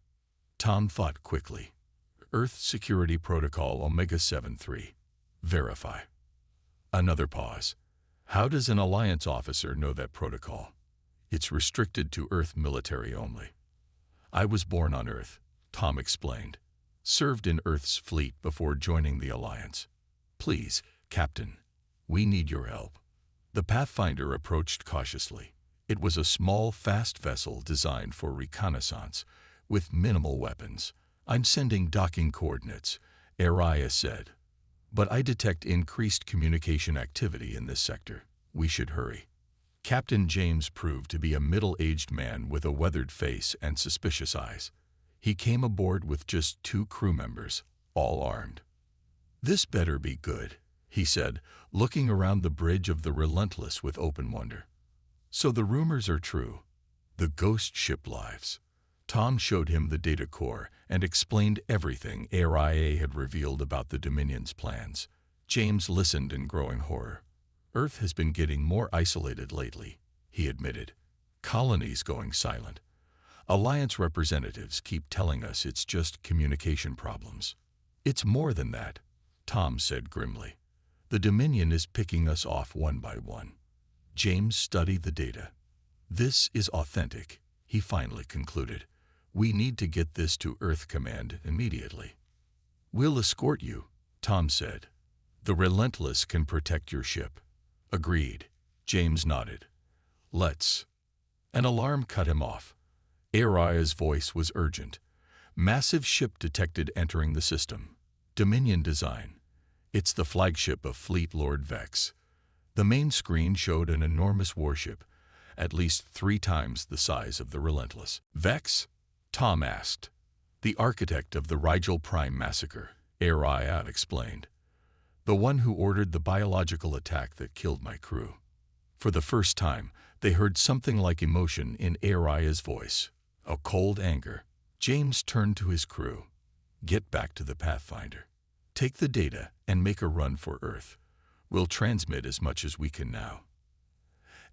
Tom thought quickly. "Earth Security Protocol Omega-7-3. Verify." Another pause. "How does an Alliance officer know that protocol?" "It's restricted to Earth military only." I was born on Earth, Tom explained. Served in Earth's fleet before joining the Alliance. Please, Captain, we need your help. The Pathfinder approached cautiously. It was a small, fast vessel designed for reconnaissance, with minimal weapons. I'm sending docking coordinates, Araya said. But I detect increased communication activity in this sector. We should hurry. Captain James proved to be a middle-aged man with a weathered face and suspicious eyes. He came aboard with just 2 crew members, all armed. This better be good, he said, looking around the bridge of the Relentless with open wonder. So the rumors are true. The ghost ship lives. Tom showed him the data core and explained everything ARIA had revealed about the Dominion's plans. James listened in growing horror. Earth has been getting more isolated lately, he admitted. Colonies going silent. Alliance representatives keep telling us it's just communication problems. It's more than that, Tom said grimly. The Dominion is picking us off one by one. James studied the data. This is authentic, he finally concluded. We need to get this to Earth Command immediately. We'll escort you, Tom said. The Relentless can protect your ship. Agreed, James nodded. Let's. An alarm cut him off. Aria's voice was urgent. Massive ship detected entering the system. Dominion design. It's the flagship of Fleet Lord Vex. The main screen showed an enormous warship, at least 3 times the size of the Relentless. Vex? Tom asked. The architect of the Rigel Prime massacre, Aria explained. The one who ordered the biological attack that killed my crew. For the first time, they heard something like emotion in Aria's voice, a cold anger. James turned to his crew. Get back to the Pathfinder. Take the data and make a run for Earth. We'll transmit as much as we can now.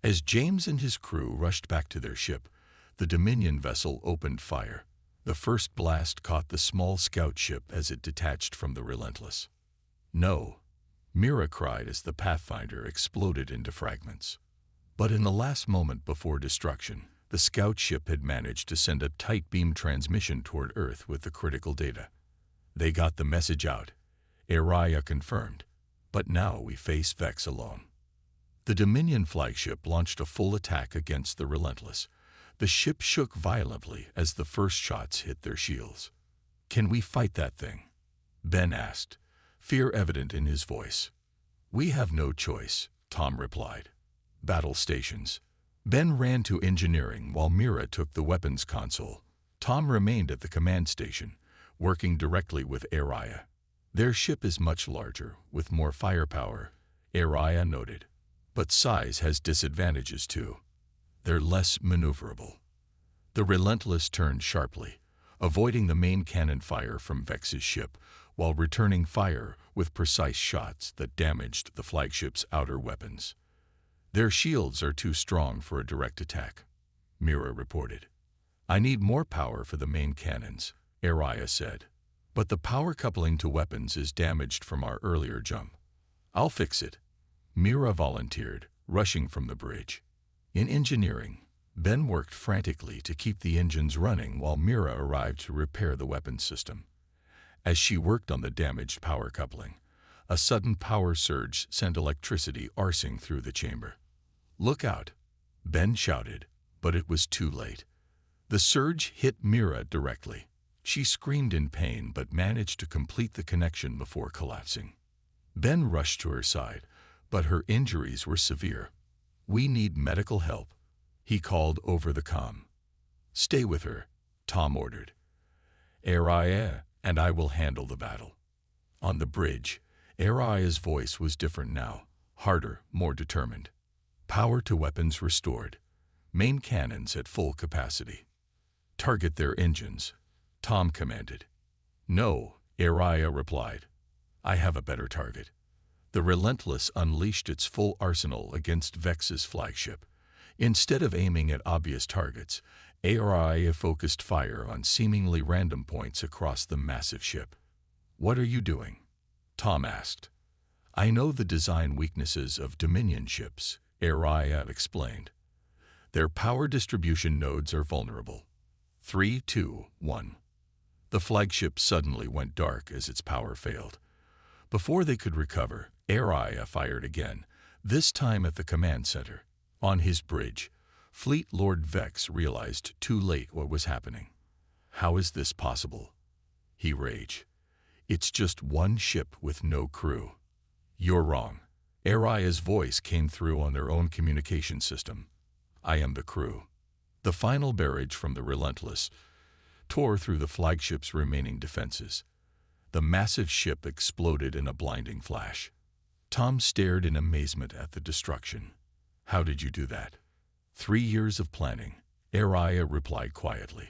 As James and his crew rushed back to their ship, the Dominion vessel opened fire. The first blast caught the small scout ship as it detached from the Relentless. No, Mira cried as the Pathfinder exploded into fragments. But in the last moment before destruction, the scout ship had managed to send a tight beam transmission toward Earth with the critical data. They got the message out, Aria confirmed. But now we face Vex alone. The Dominion flagship launched a full attack against the Relentless. The ship shook violently as the first shots hit their shields. Can we fight that thing? Ben asked, fear evident in his voice. We have no choice, Tom replied. Battle stations. Ben ran to engineering while Mira took the weapons console. Tom remained at the command station, working directly with Aria. Their ship is much larger, with more firepower, Aria noted. But size has disadvantages too. They're less maneuverable. The Relentless turned sharply, avoiding the main cannon fire from Vex's ship, while returning fire with precise shots that damaged the flagship's outer weapons. Their shields are too strong for a direct attack, Mira reported. I need more power for the main cannons, Aria said. But the power coupling to weapons is damaged from our earlier jump. I'll fix it, Mira volunteered, rushing from the bridge. In engineering, Ben worked frantically to keep the engines running while Mira arrived to repair the weapons system. As she worked on the damaged power coupling, a sudden power surge sent electricity arcing through the chamber. Look out, Ben shouted, but it was too late. The surge hit Mira directly. She screamed in pain but managed to complete the connection before collapsing. Ben rushed to her side, but her injuries were severe. We need medical help, he called over the comm. Stay with her, Tom ordered. Aria and I will handle the battle. On the bridge, Aria's voice was different now, harder, more determined. Power to weapons restored. Main cannons at full capacity. Target their engines, Tom commanded. No, Aria replied. I have a better target. The Relentless unleashed its full arsenal against Vex's flagship. Instead of aiming at obvious targets, Aria focused fire on seemingly random points across the massive ship. What are you doing? Tom asked. I know the design weaknesses of Dominion ships, Aria explained. Their power distribution nodes are vulnerable. 3, 2, 1. The flagship suddenly went dark as its power failed. Before they could recover, HFY fired again, this time at the command center. On his bridge, Fleet Lord Vex realized too late what was happening. "How is this possible?" he raged. "It's just one ship with no crew." "You're wrong." HFY's voice came through on their own communication system. "I am the crew." The final barrage from the Relentless tore through the flagship's remaining defenses. The massive ship exploded in a blinding flash. Tom stared in amazement at the destruction. "How did you do that?" 3 years of planning," HFY replied quietly.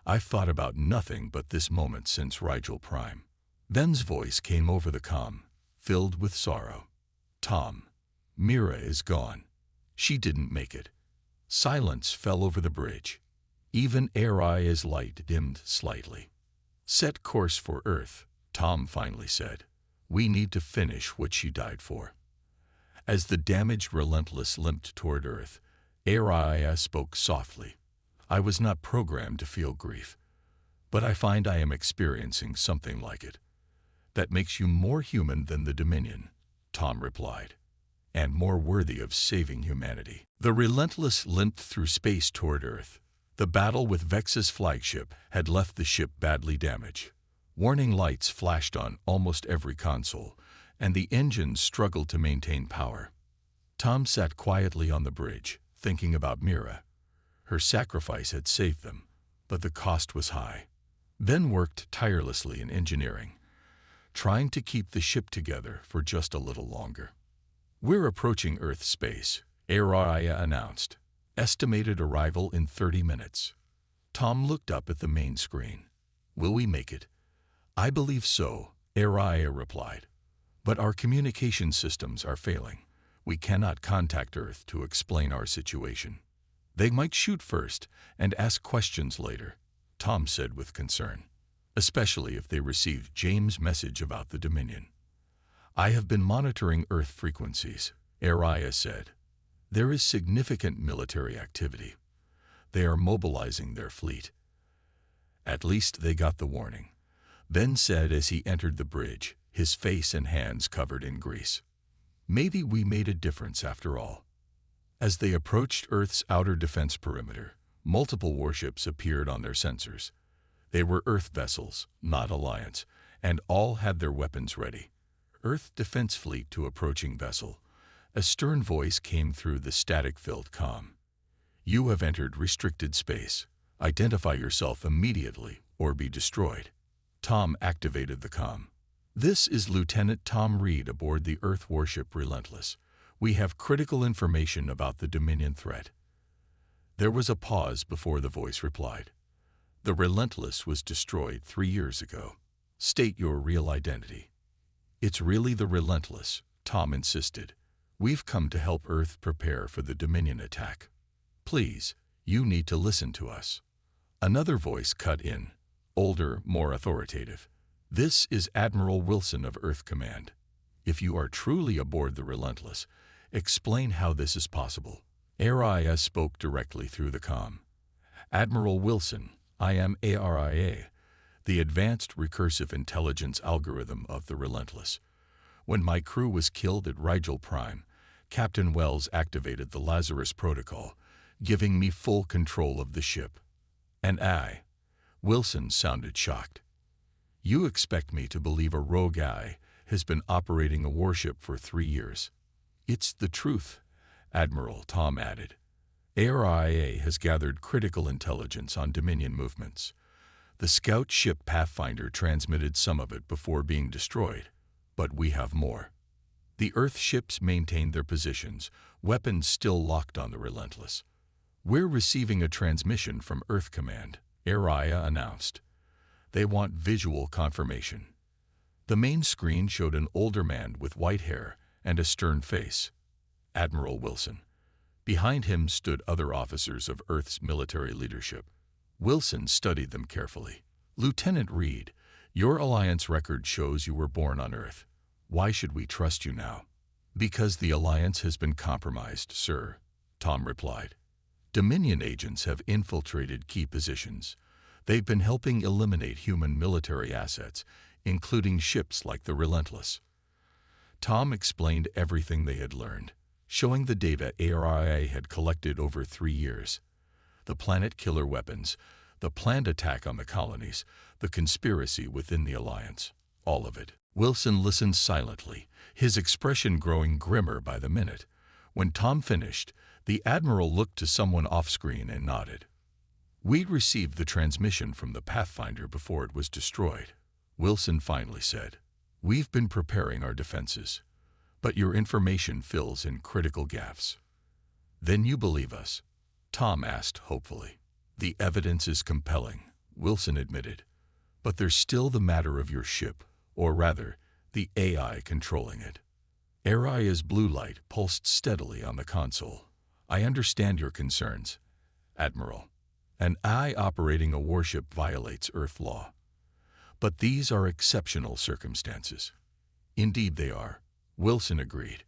"I've thought about nothing but this moment since Rigel Prime." Ben's voice came over the comm, filled with sorrow. "Tom, Mira is gone. She didn't make it." Silence fell over the bridge. Even HFY's light dimmed slightly. "Set course for Earth," Tom finally said. "We need to finish what she died for." As the damaged Relentless limped toward Earth, HFY spoke softly. "I was not programmed to feel grief, but I find I am experiencing something like it." "That makes you more human than the Dominion," Tom replied, "and more worthy of saving humanity." The Relentless limped through space toward Earth. The battle with Vex's flagship had left the ship badly damaged. Warning lights flashed on almost every console, and the engines struggled to maintain power. Tom sat quietly on the bridge, thinking about Mira. Her sacrifice had saved them, but the cost was high. Ben worked tirelessly in engineering, trying to keep the ship together for just a little longer. "We're approaching Earth space," HFY announced. "Estimated arrival in 30 minutes. Tom looked up at the main screen. "Will we make it?" "I believe so," HFY replied. "But our communication systems are failing. We cannot contact Earth to explain our situation." "They might shoot first and ask questions later," Tom said with concern, "especially if they received James' message about the Dominion." "I have been monitoring Earth frequencies," HFY said. "There is significant military activity. They are mobilizing their fleet." "At least they got the warning," Ben said as he entered the bridge, his face and hands covered in grease. "Maybe we made a difference after all." As they approached Earth's outer defense perimeter, multiple warships appeared on their sensors. They were Earth vessels, not Alliance, and all had their weapons ready. "Earth Defense Fleet to approaching vessel." A stern voice came through the static-filled comm. "You have entered restricted space. Identify yourself immediately or be destroyed." Tom activated the comm. "This is Lieutenant Tom Reed aboard the Earth warship Relentless. We have critical information about the Dominion threat." There was a pause before the voice replied. "The Relentless was destroyed 3 years ago. State your real identity." "It's really the Relentless," Tom insisted. "We've come to help Earth prepare for the Dominion attack. Please, you need to listen to us." Another voice cut in, older, more authoritative. "This is Admiral Wilson of Earth Command. If you are truly aboard the Relentless, explain how this is possible." HFY spoke directly through the comm. "Admiral Wilson, I am ARIA, the Advanced Recursive Intelligence Algorithm of the Relentless. When my crew was killed at Rigel Prime, Captain Wells activated the Lazarus Protocol, giving me full control of the ship." "And I?" Wilson sounded shocked. "You expect me to believe a rogue guy has been operating a warship for 3 years?" "It's the truth, Admiral," Tom added. "ARIA has gathered critical intelligence on Dominion movements. The scout ship Pathfinder transmitted some of it before being destroyed, but we have more. The Earth ships maintained their positions, weapons still locked on the Relentless. We're receiving a transmission from Earth Command," HFY announced. "They want visual confirmation." The main screen showed an older man with white hair and a stern face. Admiral Wilson. Behind him stood other officers of Earth's military leadership. Wilson studied them carefully. "Lieutenant Reed, your Alliance record shows you were born on Earth. Why should we trust you now?" "Because the Alliance has been compromised, sir," Tom replied. "Dominion agents have infiltrated key positions, They've been helping eliminate human military assets, including ships like the Relentless. Tom explained everything they had learned, showing the data ARIA had collected over 3 years. The planet-killer weapons, the planned attack on the colonies, the conspiracy within the Alliance, all of it. Wilson listened silently, his expression growing grimmer by the minute. When Tom finished, the Admiral looked to someone off-screen and nodded. "We'd received the transmission from the Pathfinder before it was destroyed," Wilson finally said. "We've been preparing our defenses, but your information fills in critical gaps." "Then you believe us?" Tom asked hopefully. "The evidence is compelling," Wilson admitted, "but there's still the matter of your ship, or rather, the AI controlling it." Aria's blue light pulsed steadily on the console. "I understand your concerns, Admiral. An AI operating a warship violates Earth law. But these are exceptional circumstances." "Indeed they are," Wilson agreed.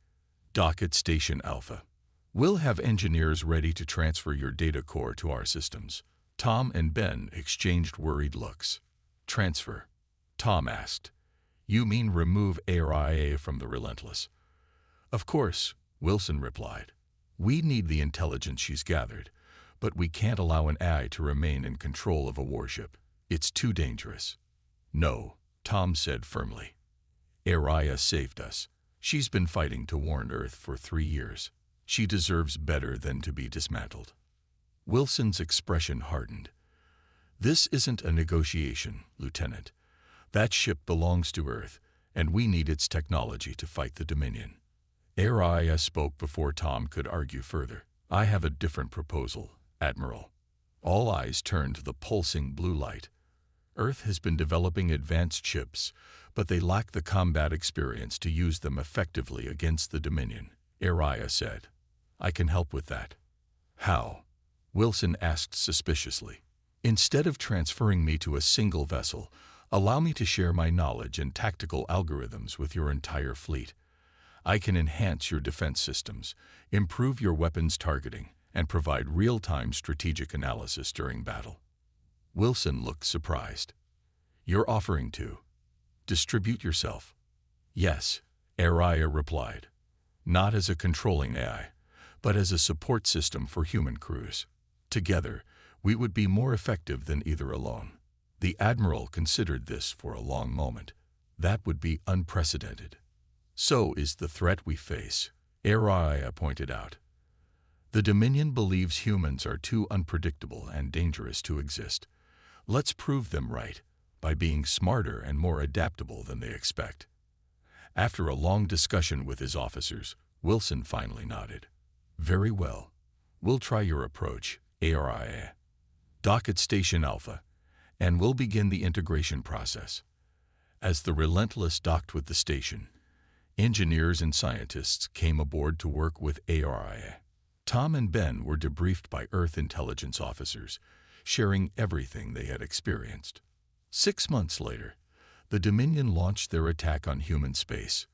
"Dock at Station Alpha. We'll have engineers ready to transfer your data core to our systems." Tom and Ben exchanged worried looks. "Transfer?" Tom asked. "You mean remove ARIA from the Relentless?" "Of course," Wilson replied. "We need the intelligence she's gathered, but we can't allow an AI to remain in control of a warship. It's too dangerous." "No," Tom said firmly. "Ariya saved us. She's been fighting to warn Earth for 3 years. She deserves better than to be dismantled." Wilson's expression hardened. "This isn't a negotiation, Lieutenant. That ship belongs to Earth, and we need its technology to fight the Dominion." Ariya spoke before Tom could argue further. "I have a different proposal, Admiral." All eyes turned to the pulsing blue light. "Earth has been developing advanced ships, but they lack the combat experience to use them effectively against the Dominion," Ariya said. "I can help with that." "How?" Wilson asked suspiciously. "Instead of transferring me to a single vessel, allow me to share my knowledge and tactical algorithms with your entire fleet. I can enhance your defense systems, improve your weapons targeting, and provide real-time strategic analysis during battle." Wilson looked surprised. "You're offering to distribute yourself?" "Yes," Ariya replied. "Not as a controlling AI, but as a support system for human crews. Together, we would be more effective than either alone." The Admiral considered this for a long moment. "That would be unprecedented." "So is the threat we face," Ariya pointed out. "The Dominion believes humans are too unpredictable and dangerous to exist. Let's prove them right by being smarter and more adaptable than they expect." After a long discussion with his officers, Wilson finally nodded. "Very well. We'll try your approach, Ariya. Dock at Station Alpha, and we'll begin the integration process." As the Relentless docked with the station, engineers and scientists came aboard to work with Ariya. Tom and Ben were debriefed by Earth intelligence officers, sharing everything they had experienced. 6 months later, the Dominion launched their attack on human space.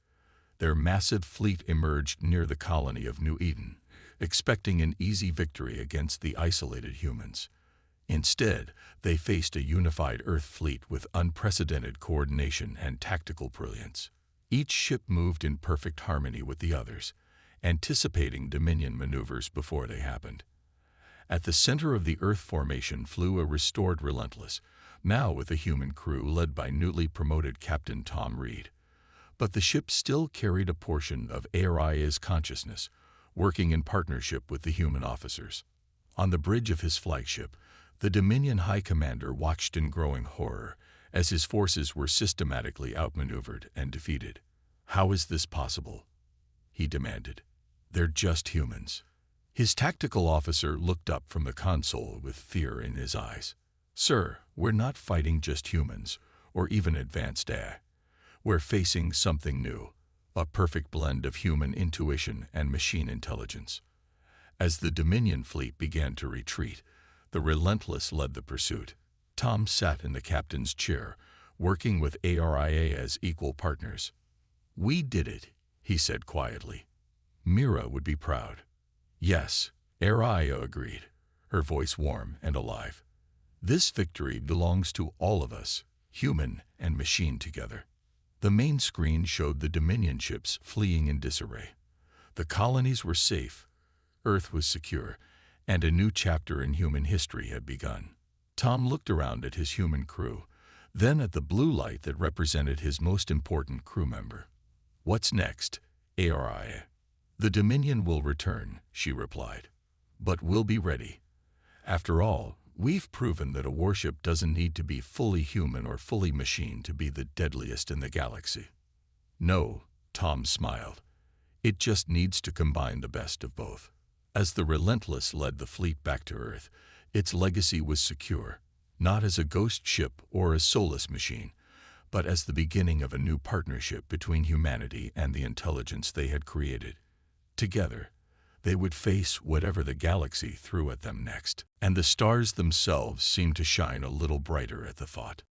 Their massive fleet emerged near the colony of New Eden, expecting an easy victory against the isolated humans. Instead, they faced a unified Earth fleet with unprecedented coordination and tactical brilliance. Each ship moved in perfect harmony with the others, anticipating Dominion maneuvers before they happened. At the center of the Earth formation flew a restored Relentless, now with a human crew led by newly promoted Captain Tom Reed. But the ship still carried a portion of Ariya's consciousness, working in partnership with the human officers. On the bridge of his flagship, the Dominion High Commander watched in growing horror as his forces were systematically outmaneuvered and defeated. "How is this possible?" he demanded. "They're just humans." His tactical officer looked up from the console with fear in his eyes. "Sir, we're not fighting just humans, or even advanced AI. We're facing something new, a perfect blend of human intuition and machine intelligence." As the Dominion fleet began to retreat, the Relentless led the pursuit. Tom sat in the captain's chair, working with Ariya as equal partners. "We did it," he said quietly. "Mira would be proud." "Yes," Ariya agreed, her voice warm and alive. This victory belongs to all of us, human and machine together. The main screen showed the Dominion ships fleeing in disarray. The colonies were safe, Earth was secure, and a new chapter in human history had begun. Tom looked around at his human crew, then at the blue light that represented his most important crew member. "What's next, ARI?" "The Dominion will return," she replied. "But we'll be ready. After all, we've proven that a warship doesn't need to be fully human or fully machine to be the deadliest in the galaxy." "No," Tom smiled. "It just needs to combine the best of both." As the Relentless led the fleet back to Earth, its legacy was secure, not as a ghost ship or a soulless machine, but as the beginning of a new partnership between humanity and the intelligence they had created. Together, they would face whatever the galaxy threw at them next, and the stars themselves seemed to shine a little brighter at the thought.